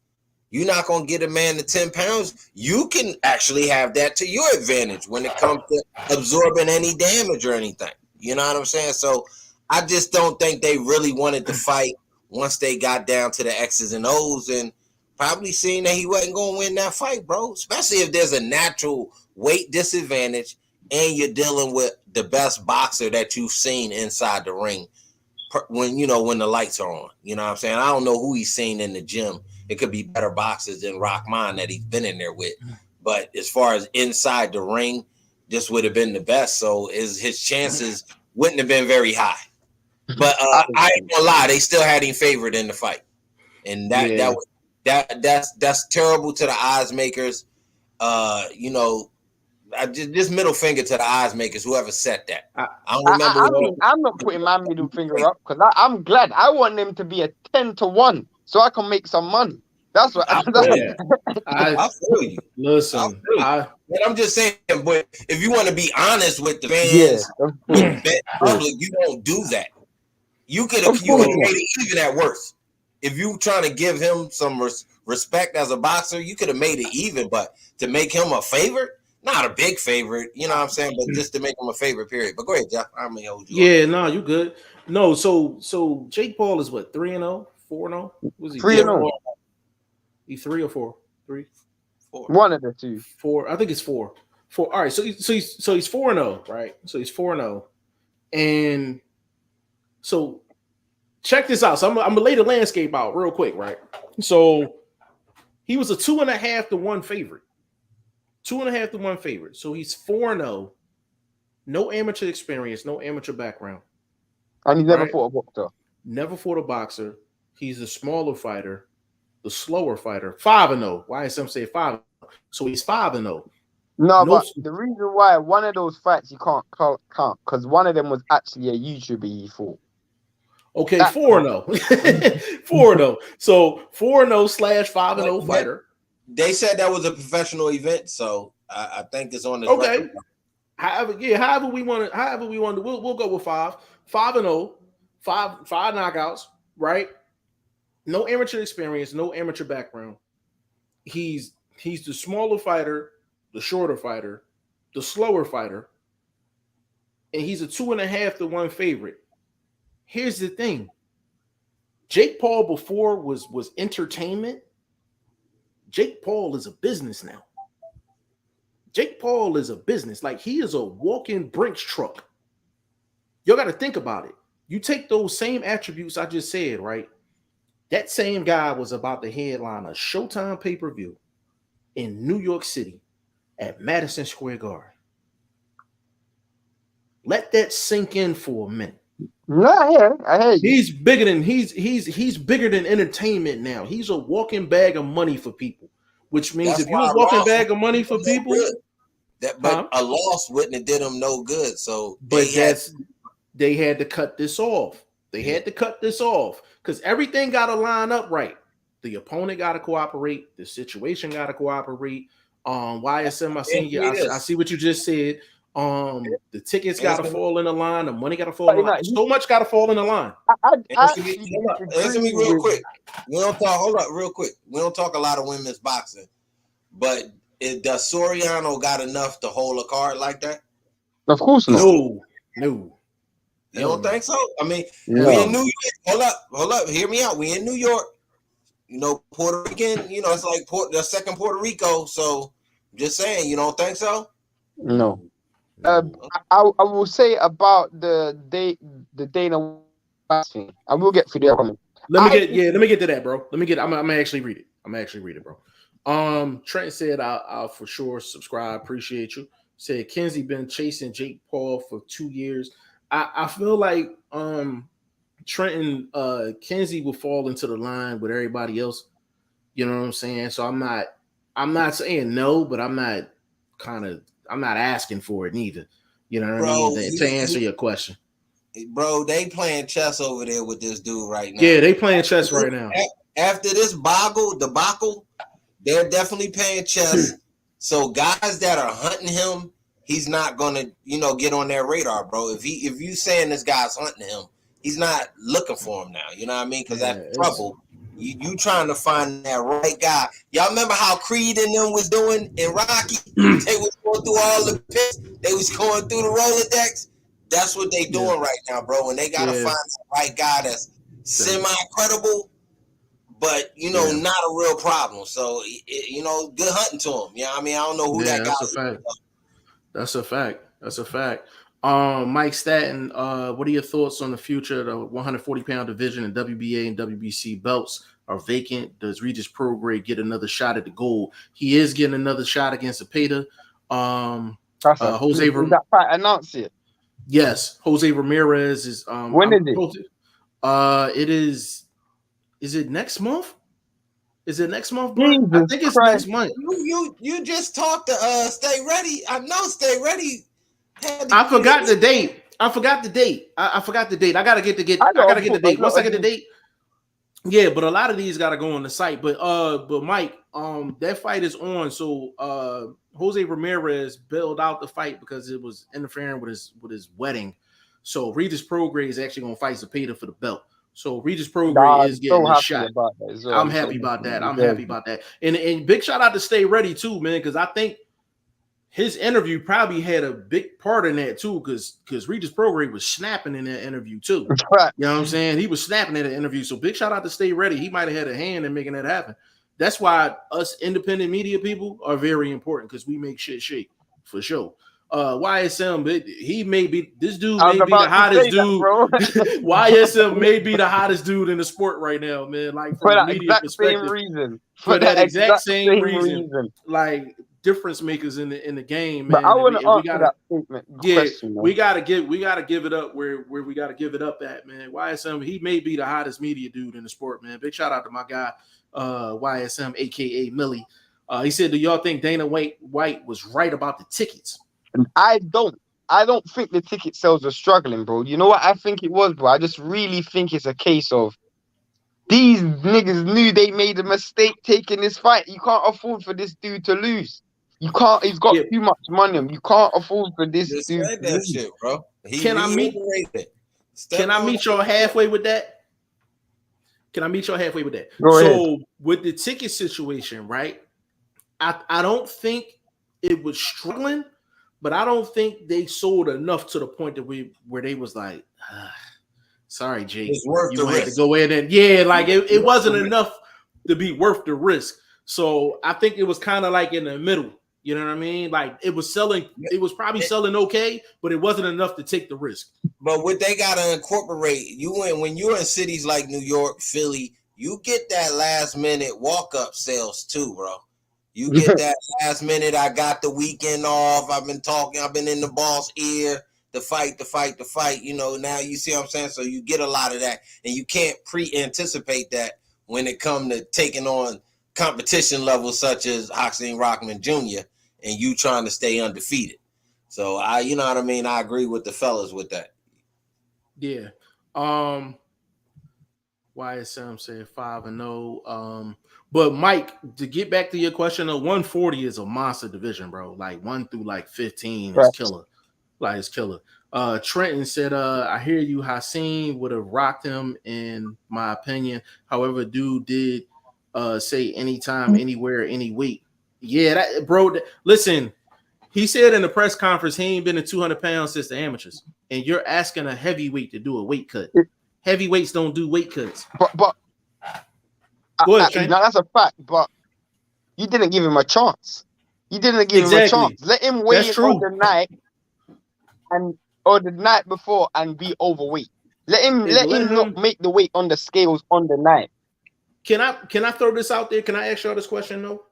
You're not gonna get a man to 10 pounds. You can actually have that to your advantage when it comes to absorbing any damage or anything. You know what I'm saying? So I just don't think they really wanted to fight once they got down to the X's and O's, and probably seen that he wasn't going to win that fight, bro. Especially if there's a natural weight disadvantage and you're dealing with the best boxer that you've seen inside the ring when the lights are on. You know what I'm saying? I don't know who he's seen in the gym. It could be better boxers than Rahman that he's been in there with. But as far as inside the ring, this would have been the best. So his chances wouldn't have been very high. But I ain't gonna lie, they still had him favored in the fight. And that's terrible to the odds makers. Just middle finger to the odds makers, whoever set that. I don't remember. I'm not putting my middle finger up because I'm glad. I want them to be a 10-1 so I can make some money. That's what I feel you. Listen, I'm just saying, but if you want to be honest with the fans, public, you don't do that. You could have made it even at worst. If you trying to give him some respect as a boxer, you could have made it even. But to make him a favorite, not a big favorite, you know what I'm saying, but just to make him a favorite, period. But go ahead, Jeff. I'm gonna hold you. Yeah, no, you good. No, so Jake Paul is what, 3-0, 4-0? Was he 3-0? He 3 or 4? 3, 4. One of the two. 4. I think it's 4. 4. All right, so he's 4-0, right? So he's 4-0, and so check this out. So I'm gonna lay the landscape out real quick, right? So he was a 2.5-1 favorite. 2.5-1 favorite. So he's 4-0. No amateur experience, no amateur background. And he's never fought a boxer. Never fought a boxer. He's a smaller fighter, the slower fighter. 5-0. Why is some say 5? So he's 5-0. No, but the reason why one of those fights you can't because one of them was actually a YouTuber he fought. Okay, 4-0. 4-0. So 4-0/5-0 fighter. They said that was a professional event, so I think it's on the record. However we want to, we'll go with 5. 5-0, 5 knockouts, right? No amateur experience, no amateur background. He's the smaller fighter, the shorter fighter, the slower fighter, and he's a 2.5-1 favorite. Here's the thing. Jake Paul before was entertainment. Jake Paul is a business now. Jake Paul is a business. Like, he is a walking Brinks truck. You got to think about it. You take those same attributes I just said, right? That same guy was about to headline a Showtime pay-per-view in New York City at Madison Square Garden. Let that sink in for a minute. No, I hear you. He's bigger than entertainment now. He's a walking bag of money for people, which means if you're a walking bag of money for people, a loss wouldn't have did him no good. So, they had to cut this off. They had to cut this off because everything got to line up right. The opponent got to cooperate. The situation got to cooperate. YSM, I see what you just said. The tickets got to fall in the line. The money got to fall in the line. So much got to fall in the line. Answer me real quick. We don't talk. Hold up, real quick. We don't talk a lot of women's boxing, but does Soriano got enough to hold a card like that? Of course not. No. You don't think so? I mean, we in New York. Hold up. Hear me out. We in New York. You know, Puerto Rican. You know, it's like the second Puerto Rico. So, I'm just saying, you don't think so? No. I will say about the Dana White thing. I will get to the comment. Let me get to that, bro. I'm gonna actually read it. Bro. Trent said I'll for sure subscribe. Appreciate you. Said Kenzie been chasing Jake Paul for 2 years. I feel like Trent and Kenzie will fall into the line with everybody else. You know what I'm saying? So I'm not saying no, but I'm not asking for it neither. You know what I mean? To answer your question. Bro, they playing chess over there with this dude right now. Yeah, they playing chess right now. After this debacle, they're definitely playing chess. So guys that are hunting him, he's not gonna, get on their radar, bro. If you saying this guy's hunting him, he's not looking for him now. You know what I mean? Because that's trouble. You trying to find that right guy. Y'all remember how Creed and them was doing in Rocky? They was going through all the pits. They was going through the Rolodex. That's what they doing right now, bro. And they gotta find the right guy that's semi-credible, but not a real problem. So good hunting to him. You know what I mean? I don't know who that guy is. That's a fact. That's a fact. Mike Statton, what are your thoughts on the future of the 140-pound division and WBA and WBC belts are vacant? Does Regis Prograis get another shot at the gold? He is getting another shot against Zepeda. Jose Is that fight announced yet? Yes, Jose Ramirez is. When is it? It is. Is it next month? Is it next month, bro? Jesus I think it's Christ. next month. You just talked to Stay Ready. I know Stay Ready. I forgot the date. I forgot the date. I forgot the date. I gotta get the date. Once I get the date. Yeah, but a lot of these gotta go on the site. But Mike, that fight is on. So Jose Ramirez bailed out the fight because it was interfering with his wedding. So Regis Prograis is actually gonna fight Zepeda for the belt. So Regis Prograis is getting a shot. I'm happy about that. I'm happy about that. And big shout out to Stay Ready too, man, because I think his interview probably had a big part in that too, because Regis Prograis was snapping in that interview too. Right. You know what I'm saying? He was snapping in the interview. So big shout out to Stay Ready. He might have had a hand in making that happen. That's why us independent media people are very important, because we make shit shake for sure. YSM, he may be this dude may be the hottest dude. YSM may be the hottest dude in the sport right now, man. Like from a media perspective, for that exact same reason, like difference makers in the game, man. But I want to answer that statement. Yeah, we gotta give it up where we gotta give it up at, man. YSM, he may be the hottest media dude in the sport, man. Big shout out to my guy, YSM, aka Millie. He said, "Do y'all think Dana White was right about the tickets?" I don't think the ticket sales are struggling, bro. You know what I think it was, bro? I just really think it's a case of these niggas knew they made a mistake taking this fight. You can't afford for this dude to lose. You can't. He's got too much money. You can't afford for this dude to lose. Shit, bro. Can I meet y'all halfway with that? Go ahead. With the ticket situation, right? I don't think it was struggling. But I don't think they sold enough to the point that where they was like, sorry, Jake, you had to go in and it wasn't enough to be worth the risk. So I think it was kind of like in the middle. You know what I mean? Like it was probably selling okay, but it wasn't enough to take the risk. But what they gotta incorporate, when you're in cities like New York, Philly, you get that last minute walk up sales too, bro. You get that last minute. I got the weekend off. I've been in the boss ear. The fight. Now you see what I'm saying? So you get a lot of that, and you can't pre-anticipate that when it comes to taking on competition levels such as Hasim Rahman Jr. and you trying to stay undefeated. So you know what I mean? I agree with the fellas with that. Yeah. YSM said 5-0. But Mike, to get back to your question, 140 is a monster division, bro. Like 1 through like 15 is killer. Like it's killer. Trenton said, I hear you. Hasim would have rocked him, in my opinion. However, dude did say anytime, anywhere, any weight. Yeah, bro. Listen, he said in the press conference he ain't been in 200 pounds since the amateurs, and you're asking a heavyweight to do a weight cut. Heavyweights don't do weight cuts. But that's a fact. But you didn't give him a chance. You didn't give him a chance. Let him weigh in on the night or the night before and be overweight. Let him not make the weight on the scales on the night. Can I throw this out there? Can I ask y'all this question though?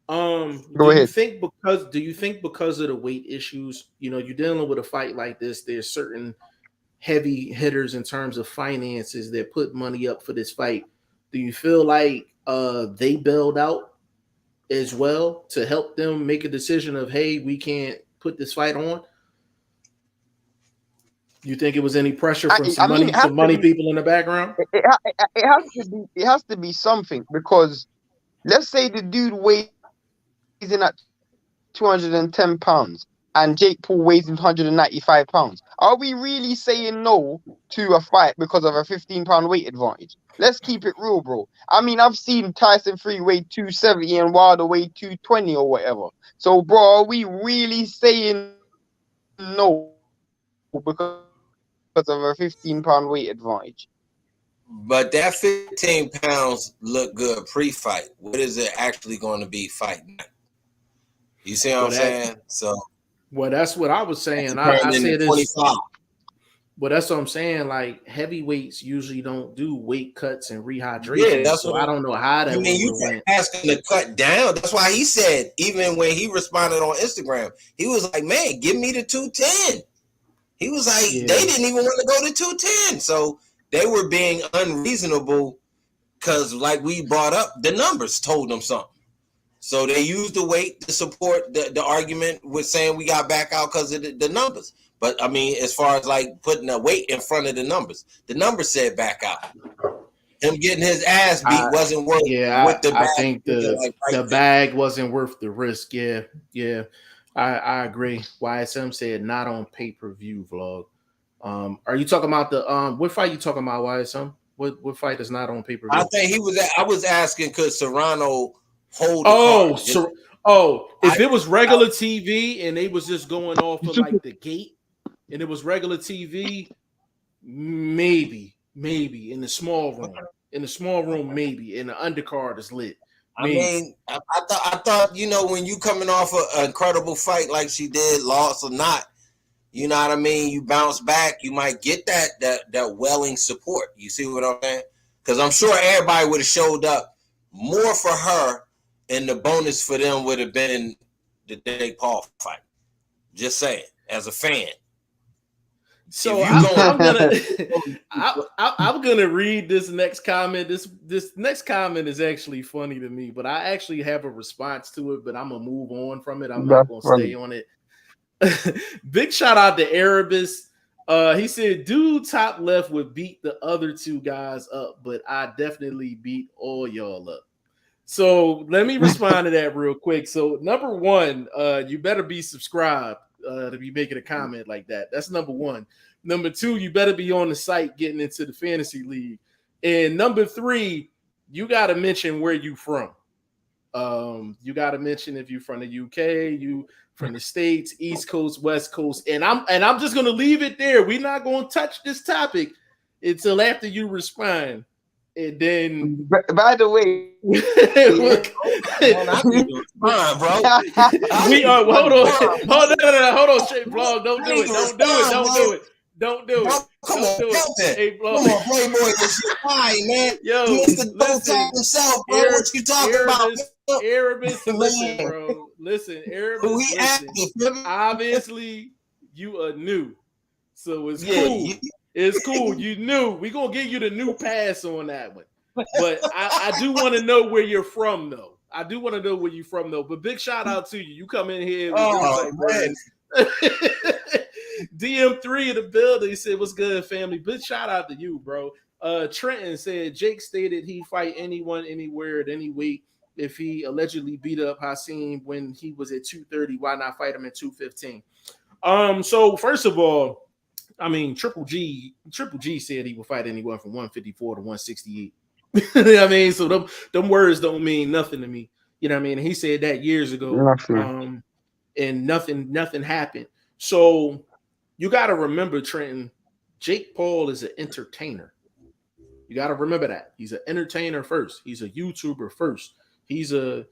Go ahead. Do you think because of the weight issues, you're dealing with a fight like this, there's certain heavy hitters in terms of finances that put money up for this fight? Do you feel like they bailed out as well to help them make a decision of, hey, we can't put this fight on? You think it was any pressure from some money people in the background? It has to be something, because let's say the dude weighs in at 210 pounds and Jake Paul weighs in 195 pounds. Are we really saying no to a fight because of a 15-pound weight advantage? Let's keep it real, bro. I mean, I've seen Tyson Fury weigh 270 and Wilder weigh 220 or whatever. So, bro, are we really saying no because of a 15-pound weight advantage? But that 15 pounds look good pre-fight. What is it actually going to be fighting? You see what I'm saying? So, well, that's what I was saying. I said this. But that's what I'm saying. Like heavyweights usually don't do weight cuts and rehydration. Yeah, so I don't know how that. I mean, you can ask him to cut down. That's why he said, even when he responded on Instagram, he was like, "Man, give me the 210." He was like, they didn't even want to go to 210. So they were being unreasonable because, like we brought up, the numbers told them something. So they used the weight to support the argument with saying we got back out because of the numbers. But, I mean, as far as, like, putting a weight in front of the numbers said back out. Him getting his ass beat wasn't worth with the bag. I think the bag wasn't worth the risk. Yeah. I agree. YSM said not on pay-per-view vlog. Are you talking about the what fight you talking about, YSM? What fight is not on pay-per-view? I think I was asking could Serrano hold the card? If it was regular TV and they was just going off of like the gate and it was regular TV, maybe in the small room. In the small room, maybe. And the undercard is lit. Maybe. I mean, I thought, you know, when you coming off an incredible fight like she did, lost or not, you know what I mean? You bounce back, you might get that welling support. You see what I'm saying? Because I'm sure everybody would have showed up more for her, and the bonus for them would have been the Jake Paul fight. Just saying, as a fan. So I'm gonna read this next comment. This next comment is actually funny to me, but I actually have a response to it. But I'm gonna move on from it. I'm not gonna stay on it. Big shout out to Erebus. He said, "Dude, top left would beat the other two guys up, but I definitely beat all y'all up." So let me respond to that real quick. So number one, you better be subscribed to be making a comment like that. That's number one. Number two, you better be on the site getting into the fantasy league. And number three, you got to mention where you from. You got to mention if you're from the UK, you from the States, East Coast, West Coast. And I'm just going to leave it there. We're not going to touch this topic until after you respond. And then, by the way, look, hold on, straight vlog. Don't do it. Come on, hey, vlog. Come on, Playboy, this is fine, man. Yo, listen, himself, bro. What you talking about? Erebus, listen, bro. Listen, Erebus, listen. Obviously, you are new, so it's cool. It's cool. You knew. We're going to give you the new pass on that one. But I do want to know where you're from, though. But big shout out to you. You come in here. DM3 in the building. He said, "What's good, family?" Big shout out to you, bro. Trenton said, Jake stated he'd fight anyone, anywhere, at any weight. If he allegedly beat up Hasim when he was at 230, why not fight him at 215? So first of all, I mean, Triple G said he would fight anyone from 154 to 168. I mean, so them words don't mean nothing to me. You know what I mean? And he said that years ago. And nothing happened. So you got to remember, Trenton, Jake Paul is an entertainer. You got to remember that. He's an entertainer first. He's a YouTuber first. He's a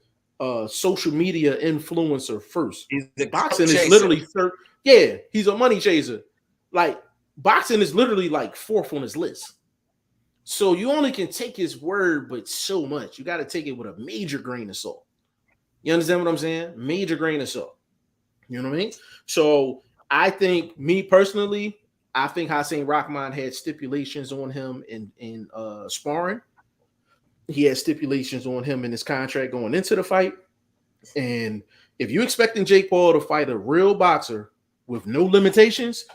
social media influencer first. Boxing is literally he's a money chaser. Like, boxing is literally like fourth on his list. So you only can take his word, but so much. You got to take it with a major grain of salt. You understand what I'm saying? Major grain of salt. You know what I mean? So I think, me personally, I think Hasim Rahman had stipulations on him in sparring. He had stipulations on him in his contract going into the fight. And if you're expecting Jake Paul to fight a real boxer with no limitations,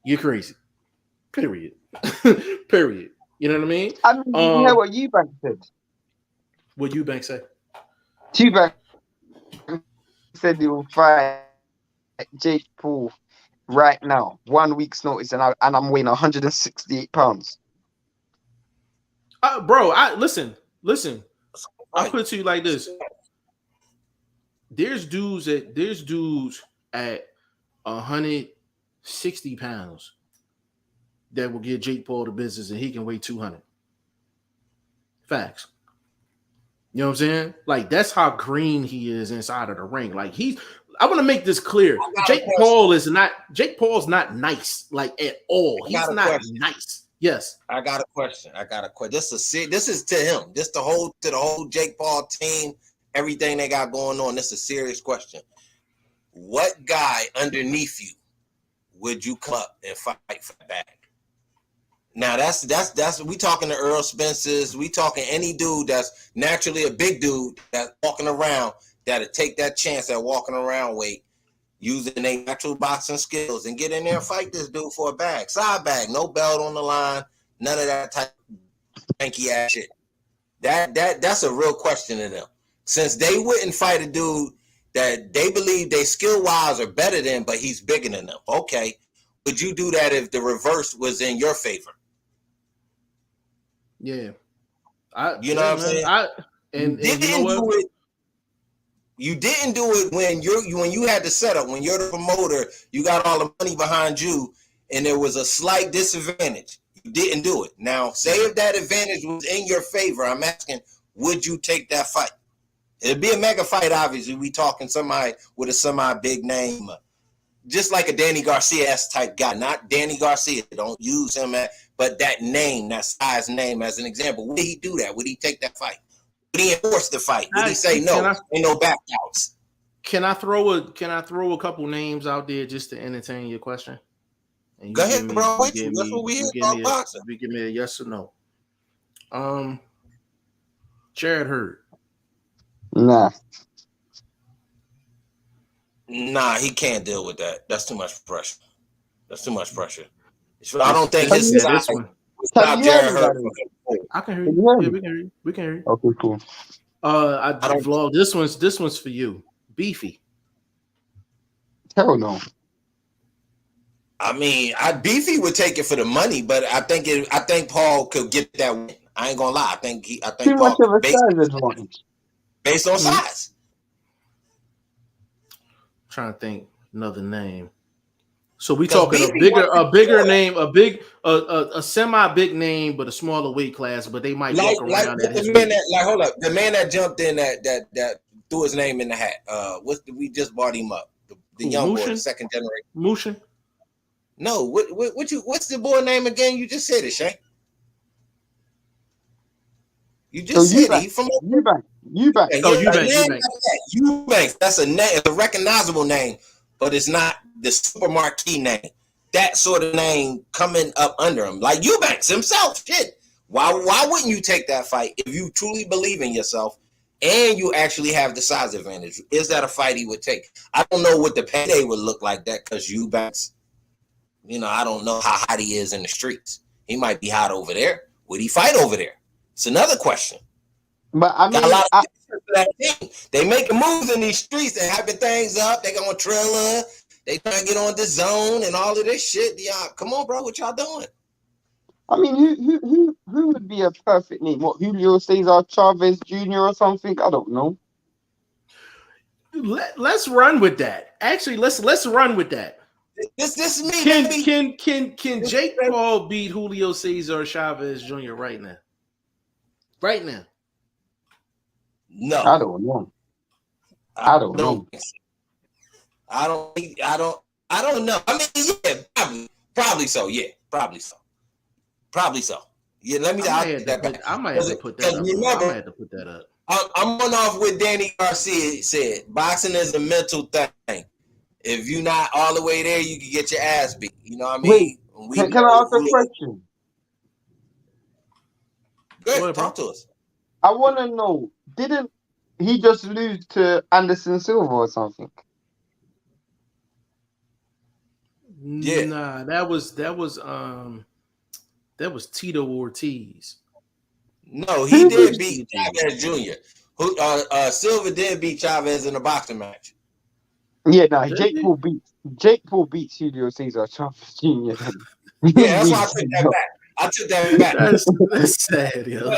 you're crazy. Period. Period. You know what I mean? I mean, you know what Eubank said? What Eubank said? Eubank said he will fight Jake Paul right now, 1 week's notice, and I'm weighing 168 pounds. Bro, listen. I'll Right. put it to you like this. There's dudes at 160 pounds that will give Jake Paul the business, and he can weigh 200. Facts. You know what I'm saying? Like, that's how green he is inside of the ring. Like, I want to make this clear. Jake Paul's not nice, like, at all. He's not nice. Yes. I got a question. This is to him. This to the whole Jake Paul team, everything they got going on. This is a serious question. What guy underneath you would you come up and fight for the bag? Now that's we talking to Earl Spence's, we talking any dude that's naturally a big dude that's walking around that'll take that chance at walking around weight, using their natural boxing skills and get in there and fight this dude for a bag. Side bag, no belt on the line, none of that type of janky ass shit. That's a real question to them. Since they wouldn't fight a dude that they believe they skill-wise are better than, but he's bigger than them. Okay. Would you do that if the reverse was in your favor? Yeah. You know what I'm saying? And you know what? You didn't do it when you had the setup, when you're the promoter, you got all the money behind you, and there was a slight disadvantage. You didn't do it. Now, say if that advantage was in your favor, I'm asking, would you take that fight? It'd be a mega fight, obviously. We talking somebody with a semi-big name, just like a Danny Garcia type guy. Not Danny Garcia. Don't use him, but that name, that size name, as an example. Would he do that? Would he take that fight? Would he enforce the fight? Would he say no? Ain't no back outs. Can I throw a couple names out there just to entertain your question? And go ahead, bro. That's what we here about boxing. You give me a yes or no. Jared Hurd. Nah, he can't deal with that. That's too much pressure. I don't think his size would stop Jared Hurd. I can hear you. Yeah, we can hear you. Okay, cool. I vlog. This one's for you. Beefy. Hell no. I mean, Beefy would take it for the money, but I think Paul could get that win. I ain't gonna lie. I think too Paul, much of a size advantage. Based on size. I'm trying to think another name. So we talking a bigger name, a semi-big name, but a smaller weight class. But they might walk around at his weight. Hold up, the man that jumped in that threw his name in the hat. We just brought him up. The young boy, second generation. Mushin? No, what's the boy name again? You just said it, Shane. You just said it. He from Eubank. Eubank. That's a name, a recognizable name, but it's not the super marquee name. That sort of name coming up under him, like Eubanks himself. Shit, why wouldn't you take that fight if you truly believe in yourself and you actually have the size advantage? Is that a fight he would take? I don't know what the payday would look like that because Eubanks, I don't know how hot he is in the streets. He might be hot over there. Would he fight over there? It's another question. But I mean, they making moves in these streets and hyping things up. They going Triller. They trying to get on the zone and all of this shit. Y'all, come on, bro. What y'all doing? I mean, who would be a perfect name? What, Julio Cesar Chavez Jr. or something? I don't know. Let's run with that. Actually, let's run with that. This is me. Can Jake Paul beat Julio Cesar Chavez Jr. right now? Right now? No, I don't know. I don't know. I don't know. I mean, yeah, probably so. Yeah, probably so. Yeah, let me. I might have to put that up. Remember, I might have to put that up. I'm going off what Danny Garcia said. Boxing is a mental thing. If you're not all the way there, you can get your ass beat. You know what I mean? Wait, can I ask a question? Good, talk to us. I want to know, didn't he just lose to Anderson Silva or something? Yeah. Nah, that was Tito Ortiz. No, he did beat Chavez Jr. Silva did beat Chavez in a boxing match. Yeah, no, Jake Paul beats Julio Cesar Chavez Jr. Then. Yeah, that's why I took that back. I took that back. That's sad, yo.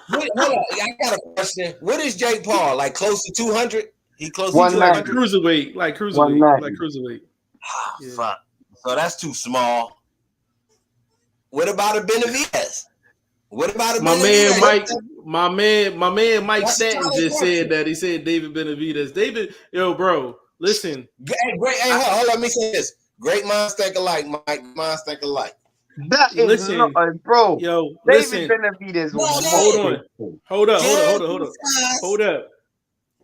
Wait, hold on, I got a question. What is Jake Paul? Like close to 200? He close to 190. 200? Like cruiserweight. 190. Ah, fuck. So that's too small. What about a Benavidez? What about a Benavidez? My man Mike That's Stanton a just question. said that. He said David Benavidez. David, yo, bro, listen. Great. Hey, hold on, let me say this. Great minds think alike, Mike. Minds think alike. That is Listen, not a bro. Yo, David listen. Benavidez No, was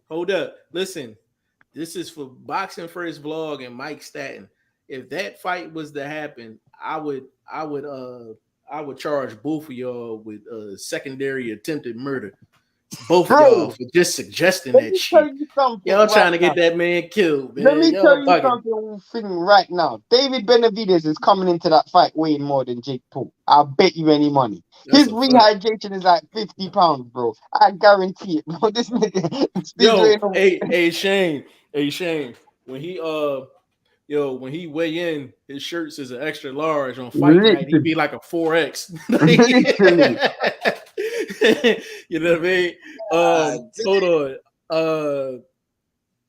Hold up. Listen, this is for Boxing First Vlog and Mike Stanton. If that fight was to happen, I would charge both of y'all with secondary attempted murder. Both of y'all for just suggesting that shit. Y'all trying to get that man killed, man. Let me y'all tell you bugging. something right now. David Benavidez is coming into that fight weighing more than Jake Paul. I'll bet you any money. That's His a fact. rehydration is like 50 pounds, bro. I guarantee it, bro. This nigga. Hey Shane. When he weigh in, his shirts is an extra large. On fight night, he'd be like a 4X. You know what I mean?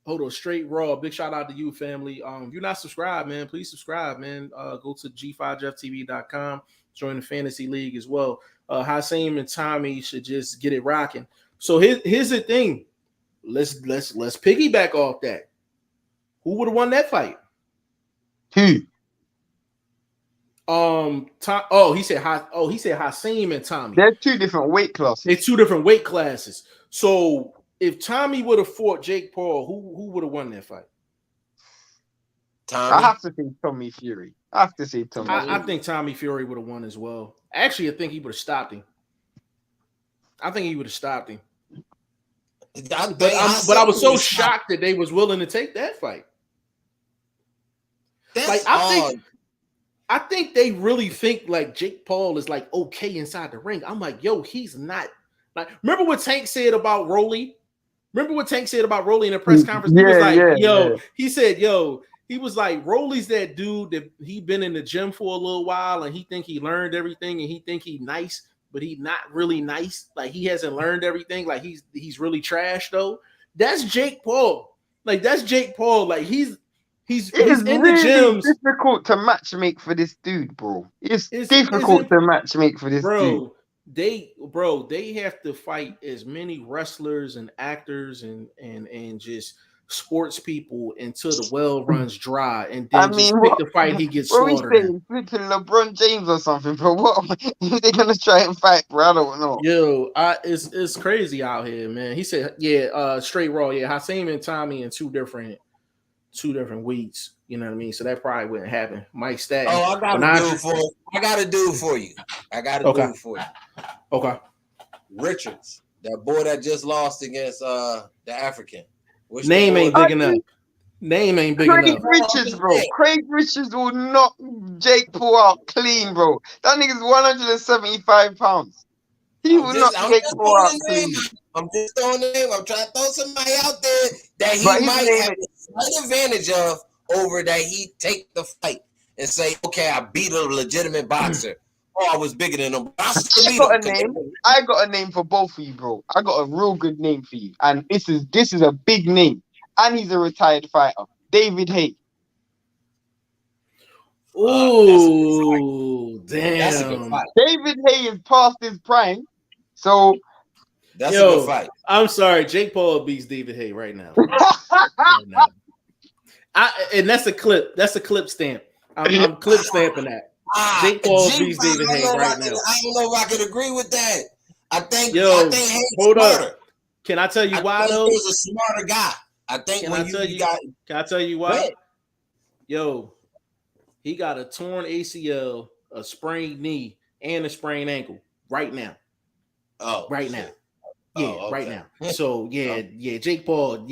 Hold on. Straight Raw. Big shout out to you, family. If you're not subscribed, man, please subscribe, man. Go to g5jeftv.com. Join the fantasy league as well. Hasim and Tommy should just get it rocking. So here's the thing. Let's piggyback off that. Who would have won that fight? Who? He said Hasim and Tommy. They're two different weight classes. They're two different weight classes. So if Tommy would have fought Jake Paul, who would have won that fight? Tommy. I have to say Tommy Fury. I think Tommy Fury would have won as well. Actually, I think he would have stopped him. But I was so shocked that they was willing to take that fight. I think they really think like Jake Paul is like okay inside the ring. I'm like, yo, he's not. Like, remember what Tank said about Rolly? In the press conference? He said, he was like, Rolly's that dude that he been in the gym for a little while and he think he learned everything and he think he nice, but he not really nice. Like he hasn't learned everything. Like he's really trash though. That's Jake Paul. Like he's in really the gyms. It's difficult to matchmake for this dude, bro. It's difficult to matchmake for this dude. They have to fight as many wrestlers and actors and just sports people until the well runs dry, and then pick the fight he gets slaughtered. Freaking LeBron James or something, bro. What are they gonna try and fight, bro? I don't know. Yo, it's crazy out here, man. He said, straight Raw, Hasim and Tommy in two different weeks. You know what I mean? So that probably wouldn't happen. Mike Stanton. Oh, I got to do it for you. Okay. Richards, that boy that just lost against the African. Name ain't big enough. Craig Richards, bro. Craig Richards will knock Jake Paul out clean, bro. That nigga's 175 pounds. He will knock Jake Paul out clean. I'm just throwing the name. I'm trying to throw somebody out there that he might have a slight advantage of over that he take the fight and say, okay, I beat a legitimate boxer. I was bigger than him. I got a name for both of you, bro. I got a real good name for you. And this is a big name. And he's a retired fighter. David Haye. Oh, damn. That's a good fight. David Haye is past his prime. So that's a good fight. I'm sorry, Jake Paul beats David Haye right now. And that's a clip. That's a clip stamp. I'm clip stamping that. Jake Paul beats David Haye right now. I don't know if I can agree with that. I think Haye's hold smarter. Up. Can I tell you why though? He's a smarter guy. I think Can I tell you why? What? Yo, he got a torn ACL, a sprained knee, and a sprained ankle right now. Right now. Right now. So Jake Paul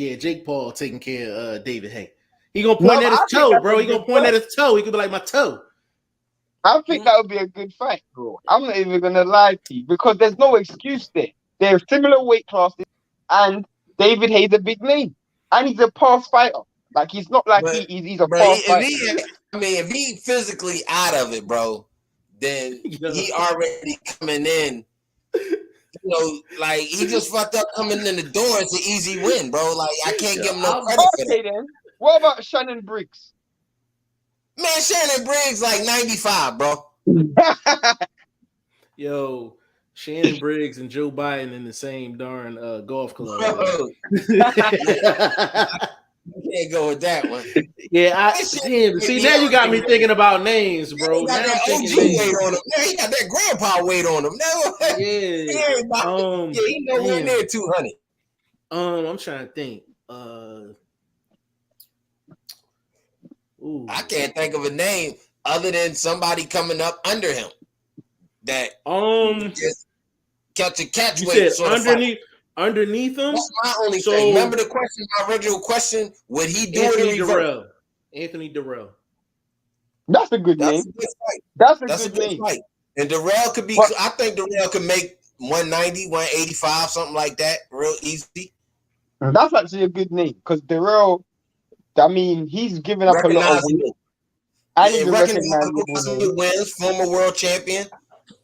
taking care of David Haye. He gonna point at his toe, bro. He gonna point at his toe. He could be like, my toe. I think that would be a good fight, bro. I'm not even gonna lie to you because there's no excuse there. They're similar weight classes and David Hayes a big name, and he's a pass fighter. Like he's not like But he's a but pass fighter. if he physically out of it, bro, then he already coming in. Like he just fucked up coming in the door. It's an easy win, bro. Like I can't give him no credit for that. Then what about Shannon Briggs? Man, Shannon Briggs like 95, bro. Yo, Shannon Briggs and Joe Biden in the same darn golf club. You can't go with that one. Yeah, see, now you got me thinking about names, bro. He got that OG weight on him. Now he got that grandpa weight on him. Now, he nowhere near 200. I'm trying to think. I can't think of a name other than somebody coming up under him. That just catch weight. Underneath him. That's my only thing. Remember the question, my original question? Would he do it in reverse? Anthony Durrell. That's a good name. That's a good name. Fight. And Durrell could be. I think Durrell could make 190, 185, something like that, real easy. That's actually a good name because Durrell. I mean, he's given up a lot of weight. And he's recognizable wins, former world champion.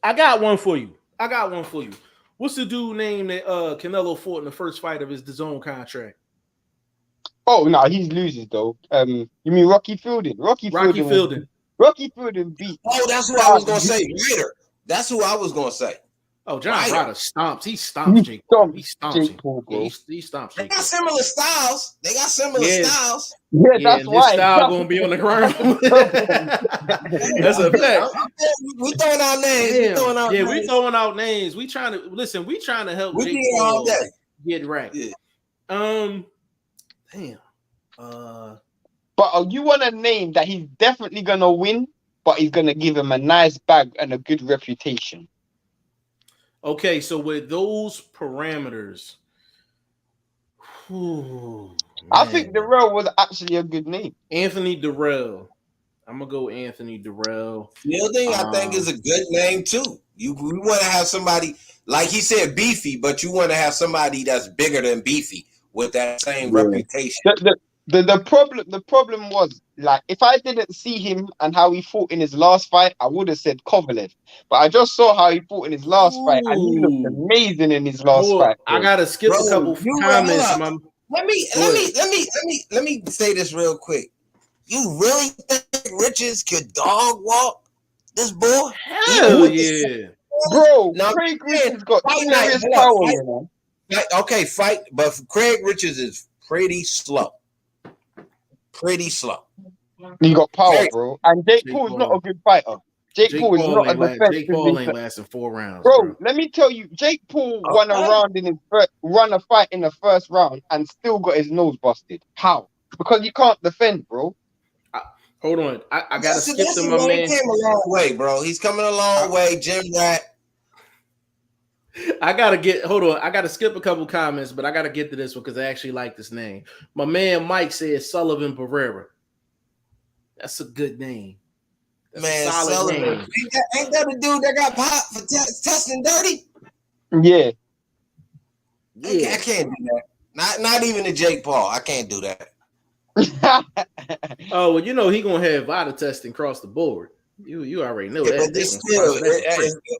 I got one for you. What's the dude name that Canelo fought in the first fight of his DAZN contract? Oh no, he loses though. You mean Rocky Fielding? Rocky Fielding beat. Oh, that's who I was gonna say. Ryder. That's who I was gonna say. Oh, John Ryder stomps. He stomps Jake Paul. He stomps Jake Paul, bro. He stomps Jake Paul. They got similar styles. Styles. Yeah, that's why. Style gonna be on the ground. That's a fact. We throwing out names. We throwing out names. We trying to help Jake Paul get right. Yeah. Damn. But you want a name that he's definitely gonna win, but he's gonna give him a nice bag and a good reputation. Okay, so with those parameters, I think Durrell was actually a good name. Anthony Durrell. I'm gonna go Anthony Durrell. Fielding, I think, is a good name too. You want to have somebody like he said, beefy, but you want to have somebody that's bigger than beefy with that same reputation. The problem was, like, if I didn't see him and how he fought in his last fight, I would have said Kovalev. But I just saw how he fought in his last fight, and he looked amazing in his last fight. I gotta skip a couple comments. Let me say this real quick. You really think Richards could dog walk this boy? Hell yeah, bro! Now, Craig Richards got serious power, you know. Okay, but Craig Richards is pretty slow. He got power, bro. And Jake Paul's not a good fighter. Jake Paul is not a defensive. Jake Paul ain't lasting 4 rounds, bro. Let me tell you, Jake Paul won a fight in the first round and still got his nose busted. How? Because you can't defend, bro. Hold on, I gotta skip to my man. He came a long way, bro. He's coming a long way, Jim Rat. I gotta skip a couple comments, but I gotta get to this one because I actually like this name. My man Mike said Sullivan Pereira. That's a good name. That's man, Sullivan. Name. Ain't that the dude that got popped for testing dirty? Yeah. I can't do that. Not even to Jake Paul. I can't do that. Oh, well, you know he gonna have VADA testing across the board. You already know that. But this still,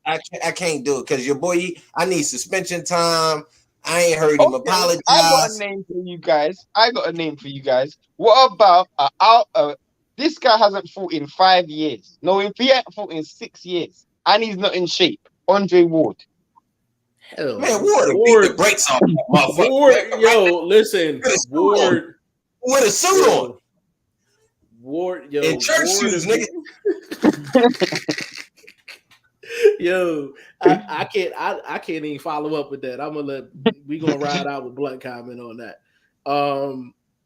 I can't do it because your boy. I need suspension time. I ain't heard him apologize. I got a name for you guys. What about this guy hasn't fought in 5 years. No, if he hasn't fought in 6 years, and he's not in shape. Andre Ward. Hell, man, Ward beat the brakes off that motherfucker. Ward, listen, Ward with a suit on. Ward, in church shoes, nigga. Yo, I can't even follow up with that. We gonna ride out with blunt comment on that.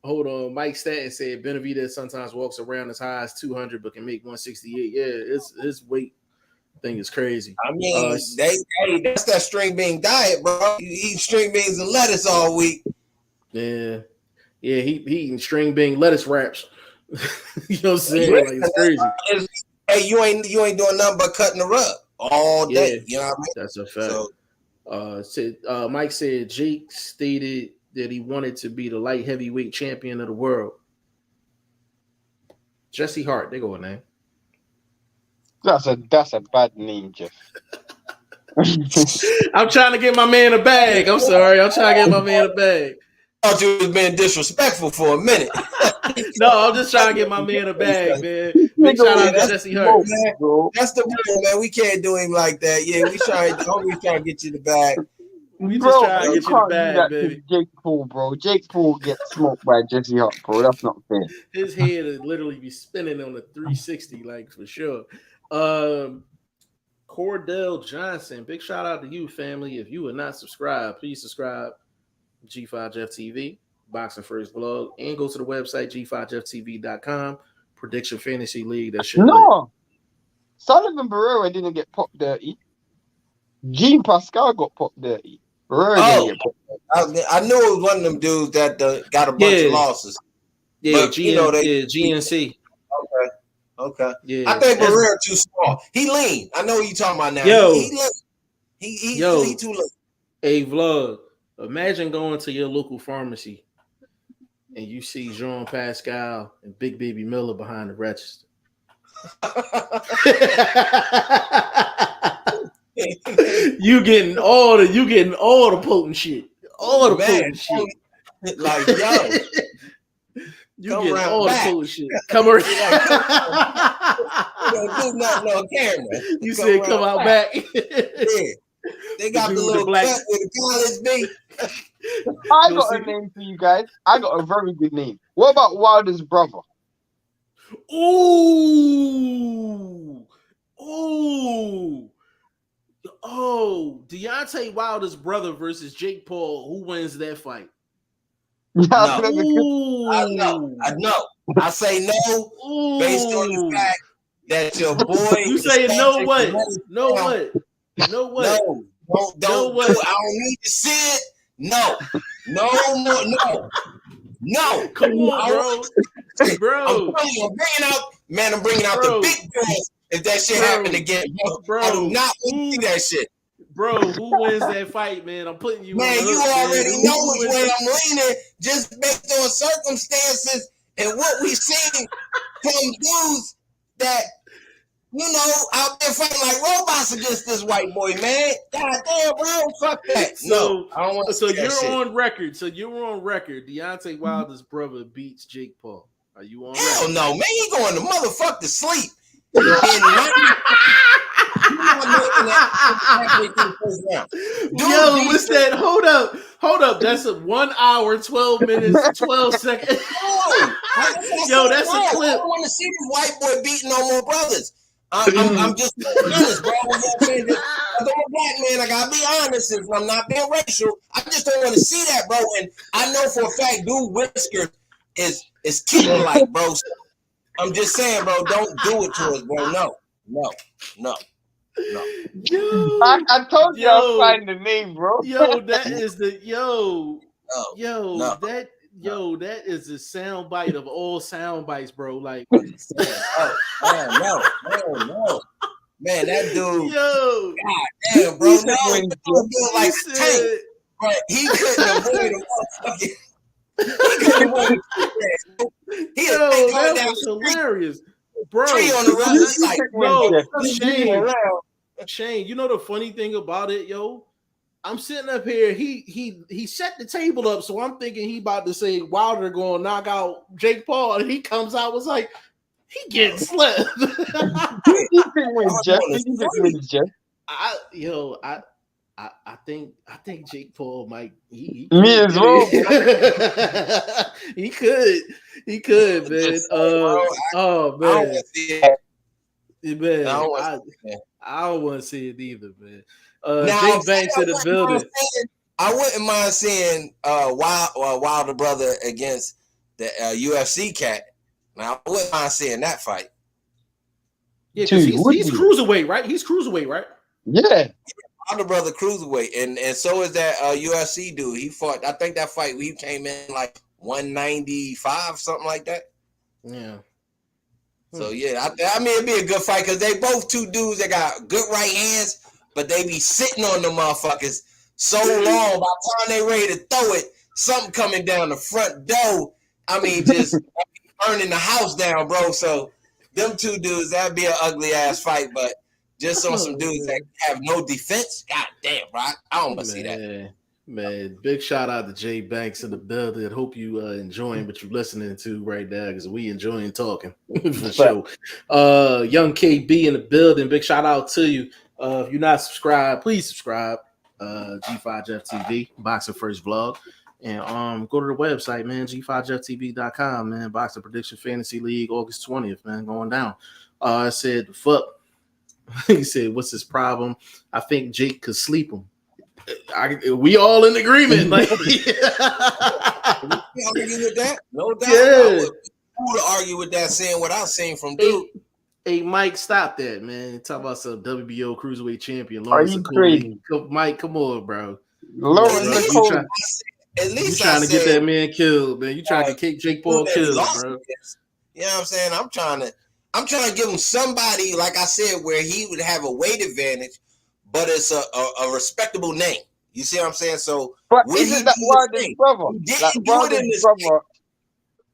Hold on. Mike Stanton said Benavidez sometimes walks around as high as 200 but can make 168. Yeah, his weight thing is crazy. I mean, that's that string bean diet, bro. You eat string beans and lettuce all week. Yeah, he eating string bean lettuce wraps. You know what I'm saying? Like, it's crazy. Hey, you ain't doing nothing but cutting the rug all day. You know what I mean? That's a fact. So, Mike said Jake stated that he wanted to be the light heavyweight champion of the world. Jesse Hart, they go with name. That's a bad name, Jeff. I'm trying to get my man a bag. I'm sorry. I'm trying to get my man a bag. I thought you was being disrespectful for a minute. No, I'm just trying to get my man a bag, man. Big shout out to Jesse Hart. Man, that's the rule, man. We can't do him like that. Yeah, we always trying to get you the bag. We just trying to get you the bag, baby. Jake Paul, bro. Jake Paul gets smoked by Jesse Hart, bro. That's not fair. His head would literally be spinning on the 360, like for sure. Cordell Johnson, big shout out to you, family. If you are not subscribed, please subscribe. G5 Jeff TV, Boxing First Vlog, and go to the website g5jefftv.com. Prediction Fantasy League. That shit. No, Sullivan Barrera didn't get popped dirty. Jean Pascal got popped dirty. Barrera didn't get popped dirty. I knew it was one of them dudes that got a bunch of losses. Yeah, but, GNC. Okay. Yeah, I think Barrera too small. He lean. I know what you talking about now. Yo, he too lean. Hey, Vlog. Imagine going to your local pharmacy and you see Jean Pascal and Big Baby Miller behind the register. you getting all the potent shit. All the potent shit. Like, yo. You get all the potent shit. Come around. You don't do nothing on camera. You said come out back. Yeah. They got the little black cut with the college B. I got a name for you guys. I got a very good name. What about Wilder's brother? Ooh. Deontay Wilder's brother versus Jake Paul. Who wins that fight? No. I know. I say no based on the fact that your boy. You say no what? No what? No what? Don't I don't need to see it. No. Come on, bro. I'm bringing out the big guns if that shit happen again. Bro, I do not want to see that shit. Bro, who wins that fight, man? I'm putting you. Man, you already know which way I'm leaning, just based on circumstances and what we've seen from dudes that, out there fighting like robots against this white boy, man. God damn, bro, fuck that. No, I don't want to see that shit. On record. So you're on record. Deontay Wilder's brother beats Jake Paul. Are you on record? Hell no, man. He going to motherfuck to sleep. Yo, what's that? Hold up. That's a 1 hour, 12 minutes, 12 seconds. Yo, that's a clip. I don't want to see this white boy beating no more brothers. I'm just honest, bro. I'm a black man. I gotta be honest. If I'm not being racial, I just don't want to see that, bro. And I know for a fact, dude, whisker is kitten like, bro. So I'm just saying, bro. Don't do it to us, bro. No. Yo, I told you I'll find the name, bro. That is the that is the sound bite of all sound bites, bro. Like, no. Man, that dude. Yo, God damn, bro. No, like a tank. But he couldn't avoid the motherfucking. He couldn't avoid the that was hilarious, bro. Tree on the road. Shane, you know the funny thing about it, yo? I'm sitting up here. He set the table up, so I'm thinking he about to say Wilder going to knock out Jake Paul, and he comes out was like, he getting slept. I think Jake Paul might. He Me as well. He could, man. Oh man, I don't want to see it either, man. Jake Banks in the building. I wouldn't mind seeing Wilder brother against the UFC cat. Now I wouldn't mind seeing that fight. Yeah, because he's cruiserweight, right? He's cruiserweight, right? Yeah. Wilder brother cruiserweight, and so is that UFC dude. He fought. I think that fight he came in like 195, something like that. Yeah. So yeah, I mean it'd be a good fight because they both two dudes that got good right hands, but they be sitting on the motherfuckers so long. By the time they ready to throw it, something coming down the front door. I mean, just burning the house down, bro. So them two dudes, that'd be an ugly ass fight, but just on some dudes that have no defense. God damn, bro. I don't want to see that. Man, big shout out to Jay Banks in the building. Hope you enjoying what you're listening to right now, because we enjoying talking for sure. Young KB in the building. Big shout out to you. If you're not subscribed, please subscribe. G5Jeff TV, Boxing First Vlog. And go to the website, man, G5JeffTV.com, man. Boxing Prediction Fantasy League, August 20th, man, going down. I said, the fuck. He said, what's his problem? I think Jake could sleep him. We all in agreement. Like, argue with that? No doubt. Yeah. Who would argue with that, saying what I've seen from dude? Hey, Mike, stop that, man. Talk about some WBO Cruiserweight champion. Are you crazy? Mike, come on, bro. At least you trying to get that man killed, man. You trying to get Jake Paul killed, bro. You know what I'm saying? I'm trying to give him somebody, like I said, where he would have a weight advantage, but it's a respectable name. You see what I'm saying? So, but isn't that Ryder's brother?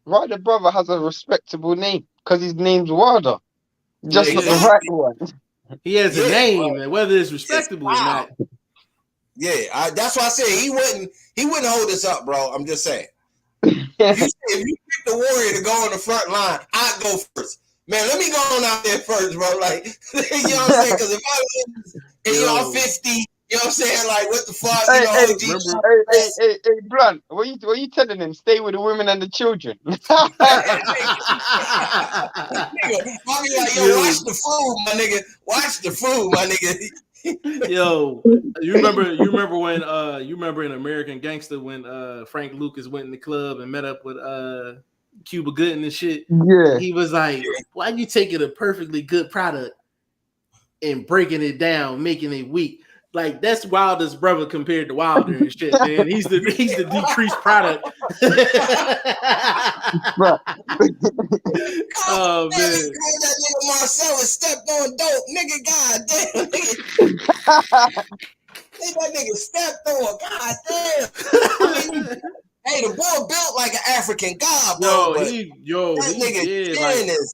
Ryder's brother has a respectable name because his name's Wilder. Just not the right one. He has a name, and whether it's respectable or not. Yeah, that's why I said he wouldn't hold us up, bro. I'm just saying. If you pick the Warrior to go on the front line, I'd go first. Man, let me go on out there first, bro. Like, you know what I'm saying? Because if I was I'm 50, you know what I'm saying? Like, what the fuck? Hey, Blunt, what you telling him? Stay with the women and the children. I'll be like, yo, watch the food, my nigga. Watch the food, my nigga. Yo, you remember when you remember in American Gangster when Frank Lucas went in the club and met up with Cuba Gooding and shit? Yeah. He was like, why you taking a perfectly good product and breaking it down, making it weak? Like, that's Wilder's brother compared to Wilder and shit, man. He's the decreased product. Oh man. That nigga Marcellus stepped on dope, nigga. Goddamn, nigga. That nigga stepped on. Goddamn. I mean, hey, the boy built like an African god, bro. That nigga is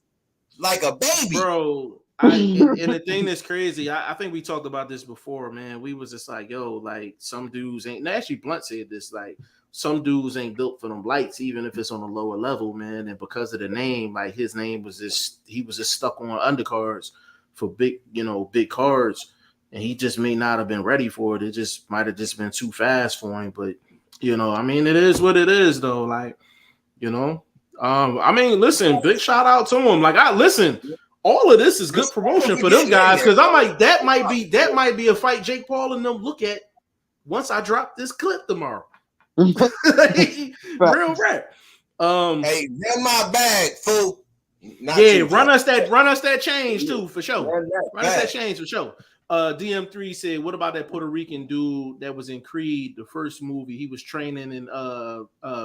like a baby, bro. And the thing that's crazy, I think we talked about this before, man. We was just like, yo, like some dudes ain't. And actually, Blunt said this, like some dudes ain't built for them lights, even if it's on a lower level, man. And because of the name, like his name was just, he was just stuck on undercards for big cards, and he just may not have been ready for it. It just might have just been too fast for him. But I mean, it is what it is, though. Like, I mean, listen, big shout out to him. Like, all of this is good promotion for them guys, because I'm like, that might be a fight Jake Paul and them look at once I drop this clip tomorrow. Real rap. Hey, in my bag, fool. Run us that change too, for sure. Run us that change for sure. DM3 said, what about that Puerto Rican dude that was in Creed, the first movie? He was training in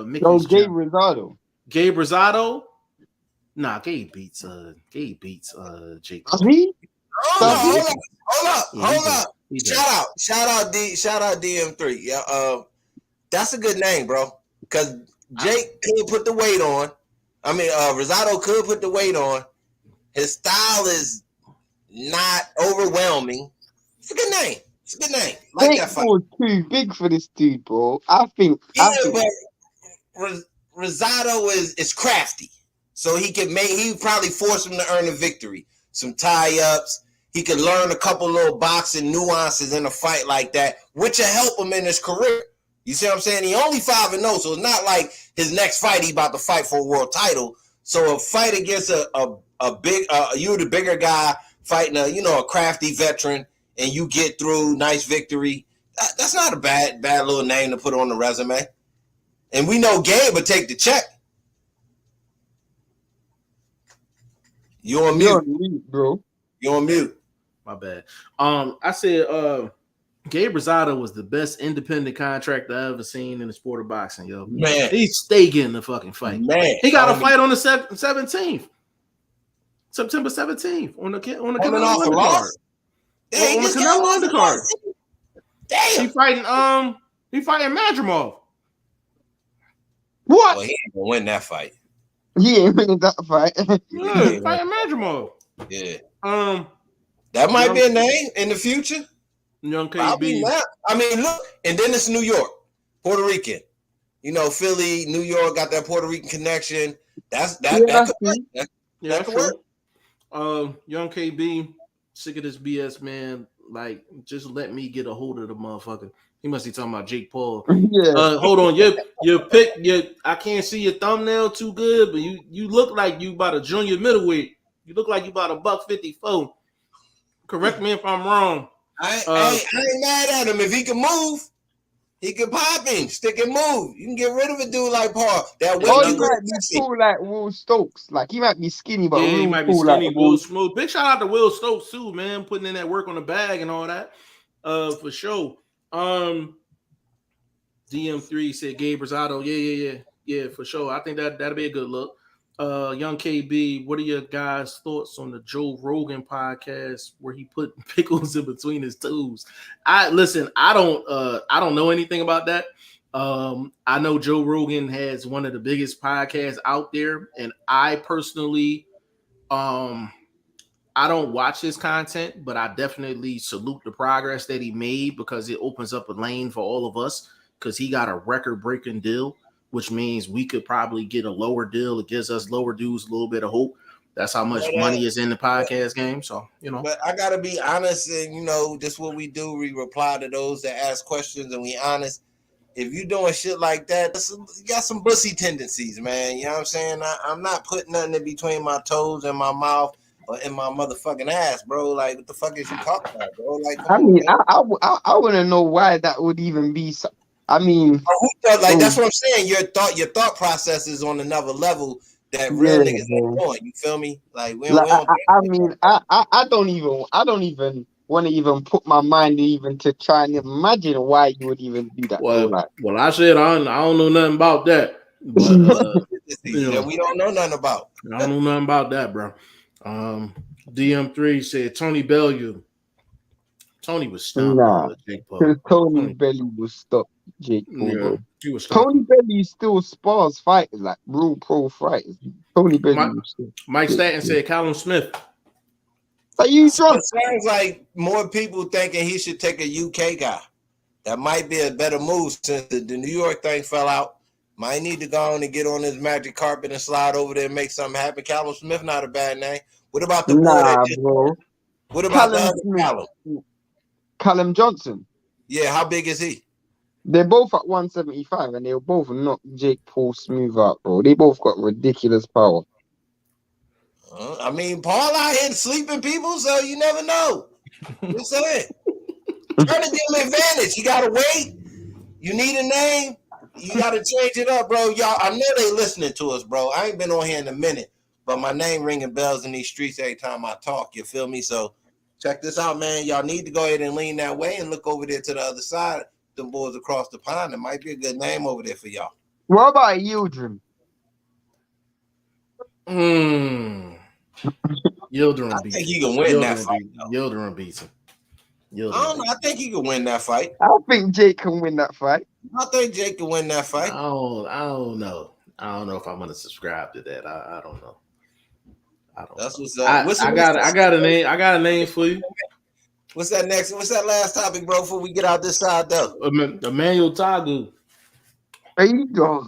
Mickey's Gabe Rosado. Gabe Rosado? Nah, Gabe beats Jake. Hold up. Shout out DM3. Yeah, that's a good name, bro. Because Jake could put the weight on. I mean, Rosado could put the weight on. His style is not overwhelming. It's a good name. Like Jake that fight. was too big for this dude, bro. I think. But Rosado is crafty. So he probably force him to earn a victory. Some tie-ups. He could learn a couple little boxing nuances in a fight like that, which will help him in his career. You see what I'm saying? He only 5-0, so it's not like his next fight he about to fight for a world title. So a fight against a big you're the bigger guy fighting a crafty veteran, and you get through, nice victory. That's not a bad little name to put on the resume. And we know Gabe would take the check. You're on mute, bro. You're on mute. My bad. I said Gabe Rosado was the best independent contractor I ever seen in the sport of boxing, yo. Man, he's stay getting the fucking fight. Man, he got a fight on the 17th, September 17th on the Canelo undercard. Yeah, on the Canelo undercard. Damn, He fighting Madrimov. What? Well, he ain't gonna win that fight. He ain't winning that fight. Yeah, fight Madrimov. Yeah. That might be a name in the future. Young Probably KB. not. I mean, look, and then it's New York, Puerto Rican. You know, Philly, New York got that Puerto Rican connection. That could work. That could work. Young KB, sick of this BS, man. Like, just let me get a hold of the motherfucker. He must be talking about Jake Paul. Yeah. Hold on, I can't see your thumbnail too good, but you look like you about a junior middleweight. You look like you about $154. Correct me if I'm wrong. I ain't mad at him. If he can move, he can pop him, stick and move. You can get rid of a dude like Paul. That weight he might be tall like Will Stokes. Like he might be skinny, but he real might be tall skinny. like Will Smooth. Big shout out to Will Stokes too, man, putting in that work on the bag and all that. For sure. DM3 said Gabe Rosado. Yeah, for sure. I think that'll be a good look. Young KB, what are your guys' thoughts on the Joe Rogan podcast where he put pickles in between his toes? I don't know anything about that. I know Joe Rogan has one of the biggest podcasts out there, and I personally, I don't watch his content, but I definitely salute the progress that he made because it opens up a lane for all of us because he got a record-breaking deal, which means we could probably get a lower deal. It gives us lower dues a little bit of hope. That's how much money is in the podcast game. So, you know. But I got to be honest, and, you know, this is what we do. We reply to those that ask questions, and we honest. If you doing shit like that, you got some bussy tendencies, man. You know what I'm saying? I'm not putting nothing in between my toes and my mouth or in my motherfucking ass, bro. Like, what the fuck is you talking about, bro? Like, I mean, I want to know why that would even be. I mean, like that's what I'm saying. Your thought process is on another level that real niggas ain't doing. You feel me? Like we don't. I don't even want to even put my mind even to try and imagine why you would even do that. Well, I said I don't know nothing about that. But you know, we don't know nothing about. I don't know nothing about that, bro. DM3 said Tony Bellew. Tony was stomped. Jake Paul. Tony Bellew was stopped. Jake Paul, bro. He was Tony Bellew still spars fighters, like real pro fighters. Tony Bellew. Mike Stanton said Callum Smith. Are you drunk? It sounds like more people thinking he should take a UK guy. That might be a better move since the New York thing fell out. Might need to go on and get on his magic carpet and slide over there and make something happen. Callum Smith, not a bad name. What about the boy that just, bro? What about the other Callum? Callum Johnson. Yeah, how big is he? They're both at 175, and they'll both knock Jake Paul smooth out, bro. They both got ridiculous power. I mean, Paul out here sleeping people, so you never know. You saying? Trying to give him advantage. You gotta wait. You need a name. You gotta change it up, bro. Y'all, I know they listening to us, bro. I ain't been on here in a minute, but my name ringing bells in these streets every time I talk. You feel me? So check this out, man. Y'all need to go ahead and lean that way and look over there to the other side. Them boys across the pond. It might be a good name over there for y'all. What about Yildirim? Yildirim I beats think him. he can win that fight. Yildirim beats him. I don't know. I think he can win that fight. I think Jake can win that fight. I think Jake can win that fight. I don't know. I don't know if I'm going to subscribe to that. I don't know. That's what's up. I got a name. I got a name for you. What's that next? What's that last topic, bro? Before we get out this side, though. Emmanuel Tagu. There you go.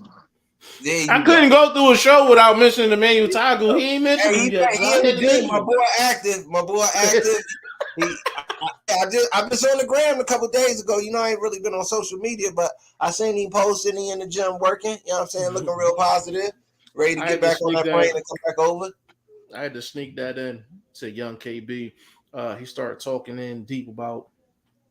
I couldn't go through a show without mentioning Emmanuel Tagu. He ain't mentioned him yet. He in the game. My boy active. I was on the gram a couple days ago. You know, I ain't really been on social media, but I seen him posting. He in the gym working. You know what I'm saying? Looking real positive. Ready to get back on that plane and come back over. I had to sneak that in to Young KB. He started talking in deep about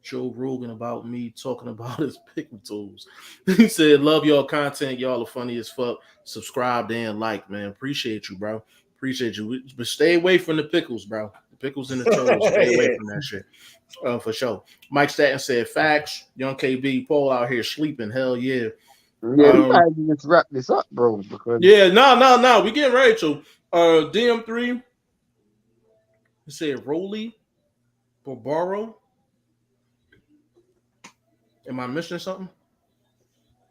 Joe Rogan, about me talking about his pickle tools. He said, love y'all content. Y'all are funny as fuck. Subscribe and like, man. Appreciate you, bro. Appreciate you. But stay away from the pickles, bro. The pickles in the toes. Stay away from that shit. For sure. Mike Stanton said, facts. Young KB, Paul out here sleeping. Hell yeah. Yeah, we might just wrap this up, bro. Because... Yeah, no. We getting ready to. DM3. He said, Rolly Barbaro. Am I missing something?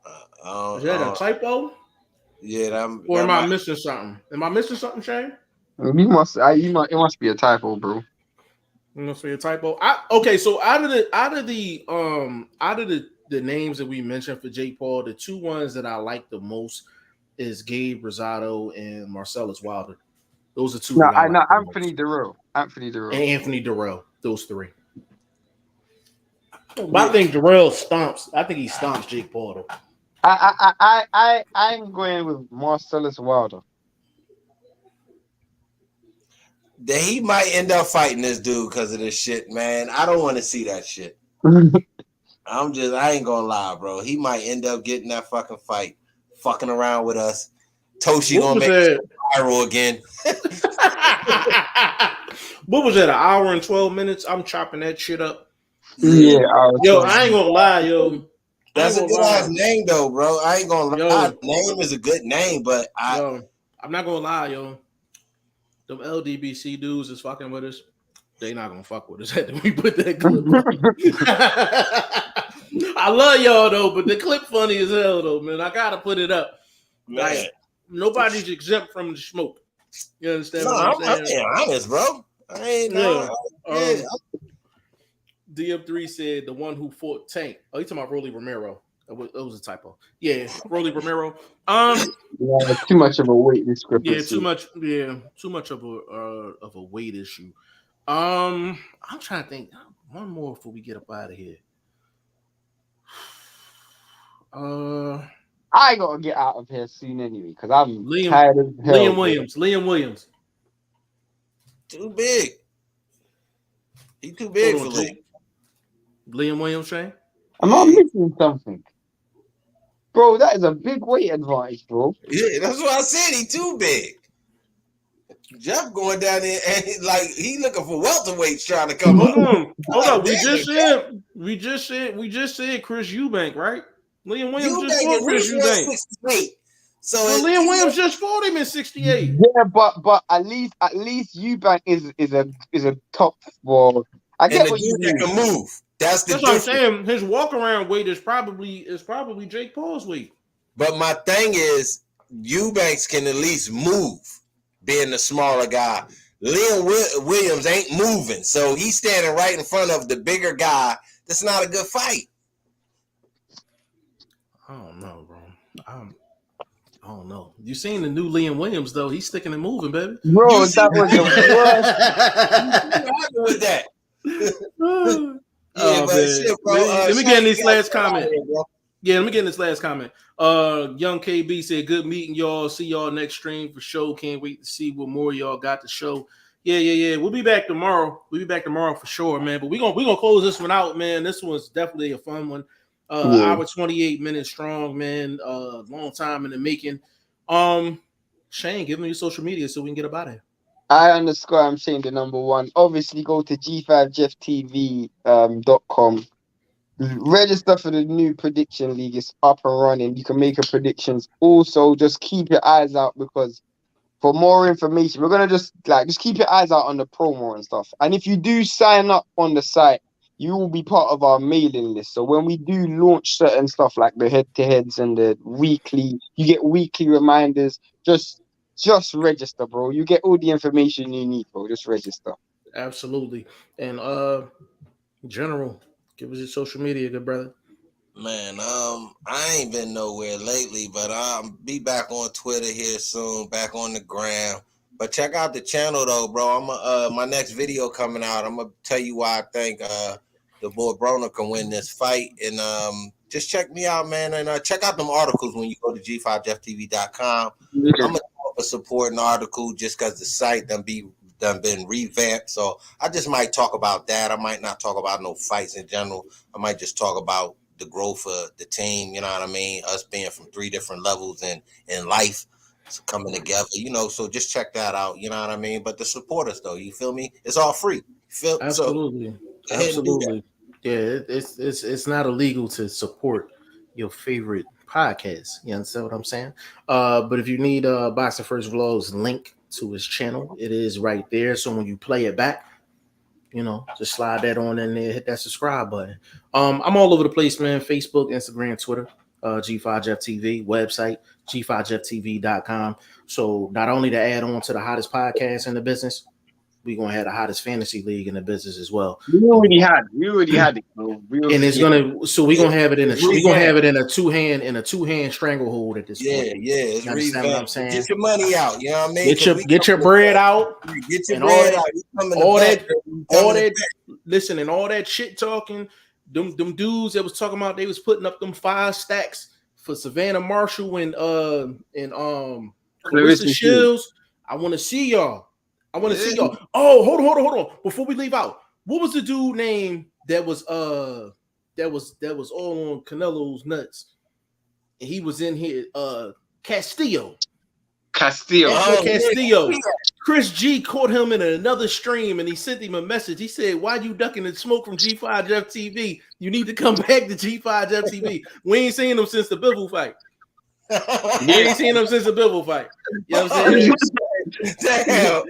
Is that a typo? Yeah, Or am I might. missing something? Am I missing something, Shane? It must be a typo, bro. You must be a typo. Okay, so out of the names that we mentioned for Jake Paul, the two ones that I like the most is Gabe Rosado and Marcellus Wilder. Those are two No, that I like the Anthony most. Durrell. And Anthony Durrell. Those three. But I Yeah. think Durrell stomps. I think he stomps Jake Paul though. I'm going with Marcellus Wilder. That he might end up fighting this dude because of this shit, man. I don't want to see that shit. I ain't gonna lie, bro. He might end up getting that fucking fight, fucking around with us. Toshi What gonna was make that? viral again. What was that? An hour and 12 minutes? I'm chopping that shit up. Yeah, Yo, I ain't gonna lie, yo. that's a good ass name though, bro. I ain't gonna lie. Yo, Name is a good name, but I'm not gonna lie, yo. Them LDBC dudes is fucking with us. They not gonna fuck with us after we put that clip on. I love y'all though, but the clip funny as hell though, man. I gotta put it up. man. Like nobody's exempt from the smoke. You understand No, what I'm saying? I'm being honest, bro. I ain't DM3 said the one who fought Tank. Oh, you talking about Rolly Romero? It was a typo. Yeah, Rolly Romero. Too much of a weight discrepancy. Yeah, too much. Yeah, too much of a weight issue. I'm trying to think. One more before we get up out of here. I gotta get out of here soon anyway because I'm tired of hell. Liam Williams. Too big. He too big for Liam Williams, Shane? Am I missing something? Bro, that is a big weight advantage, bro. Yeah, that's what I said. He too big. Jeff going down there and he looking for welterweights trying to come up. Hold on. We just said Chris Eubank, right? Liam Williams just fought Chris Eubank. 68. So Liam Williams just fought him in 68. Yeah, but at least Eubank is a top. Well, I get what you mean. Can move. That's what I'm saying. His walk around weight is probably Jake Paul's weight. But my thing is, Eubanks can at least move, being the smaller guy. Liam Williams ain't moving, so he's standing right in front of the bigger guy. That's not a good fight. I don't know, bro. I don't know. You seen the new Liam Williams though? He's sticking and moving, baby. Bro, that was the worst. With that. Shit, bro. Let me get in this last comment. Let me get in this last comment. Young KB said, "Good meeting y'all. See y'all next stream for sure. Can't wait to see what more y'all got to show." Yeah. We'll be back tomorrow. For sure, man. But we're gonna close this one out, man. This one's definitely a fun one. Hour 28 minutes strong, man. Long time in the making. Shane, give me your social media so we can get up out of here. I'm Shane the number one. Obviously, go to g5jeftv.com. Register for the new prediction league. It's up and running. You can make your predictions. Also, just keep your eyes out because for more information, we're gonna just keep your eyes out on the promo and stuff. And if you do sign up on the site, you will be part of our mailing list. So when we do launch certain stuff like the head-to-heads and the weekly, you get weekly reminders. Just register, bro. You get all the information you need, bro. Just register. Absolutely. And General, give us your social media, good brother. Man, I ain't been nowhere lately, but I'll be back on Twitter here soon, back on the gram. But check out the channel though, bro. My next video coming out. I'm gonna tell you why I think the boy Broner can win this fight. And just check me out, man. And check out them articles when you go to g5jeftv.com. Yeah. I'm gonna do a supporting article just because the site done been revamped. So I just might talk about that. I might not talk about no fights in general. I might just talk about the growth of the team, you know what I mean? Us being from 3 different levels in life, so coming together, so just check that out, you know what I mean? But the support us though, you feel me? It's all free. Absolutely. So, absolutely. Yeah, it's not illegal to support your favorite podcast. You understand what I'm saying? But if you need BoxingFirstVlog's link to his channel, it is right there. So when you play it back, just slide that on in there, hit that subscribe button. I'm all over the place, man. Facebook, Instagram, Twitter. G5 Jeff TV website, G5JeffTV.com. So not only to add on to the hottest podcast in the business, we're gonna have the hottest fantasy league in the business as well. We already had it, bro. And it's gonna, so we're gonna have it in a two-hand stranglehold at this point. It's You understand what I'm saying? Get your money out. You know what I mean? Get your bread out. Get your bread out. Listen, and all that shit talking, them dudes that was talking about they was putting up them 5 stacks for Savannah Marshall and Clarissa Shields. I want to see y'all. Oh, hold on. Before we leave out, what was the dude name that was all on Canelo's nuts? And he was in here, Castillo. Castillo. Chris G caught him in another stream and he sent him a message. He said, "Why you ducking the smoke from G5 Jeff TV? You need to come back to G5 Jeff TV." We ain't seen him since the Bivol fight. You know what I'm saying? Damn.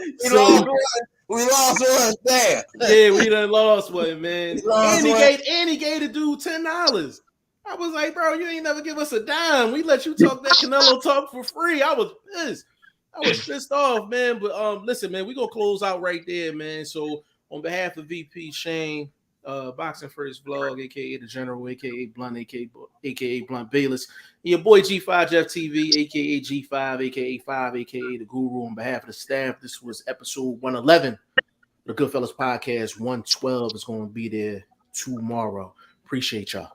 We lost one. Damn. Yeah, we done lost one, man. And he gave the dude $10. I was like, bro, you ain't never give us a dime. We let you talk that Canelo talk for free. I was pissed off, man. But listen, man, we gonna close out right there, man. So on behalf of VP Shane, Boxing First Vlog, aka the General, aka Blunt, aka Blunt Bayless, and your boy G5 Jeff TV, aka G5, aka 5, aka the Guru. On behalf of the staff, this was episode 111. The Goodfellas podcast 112 is going to be there tomorrow. Appreciate y'all.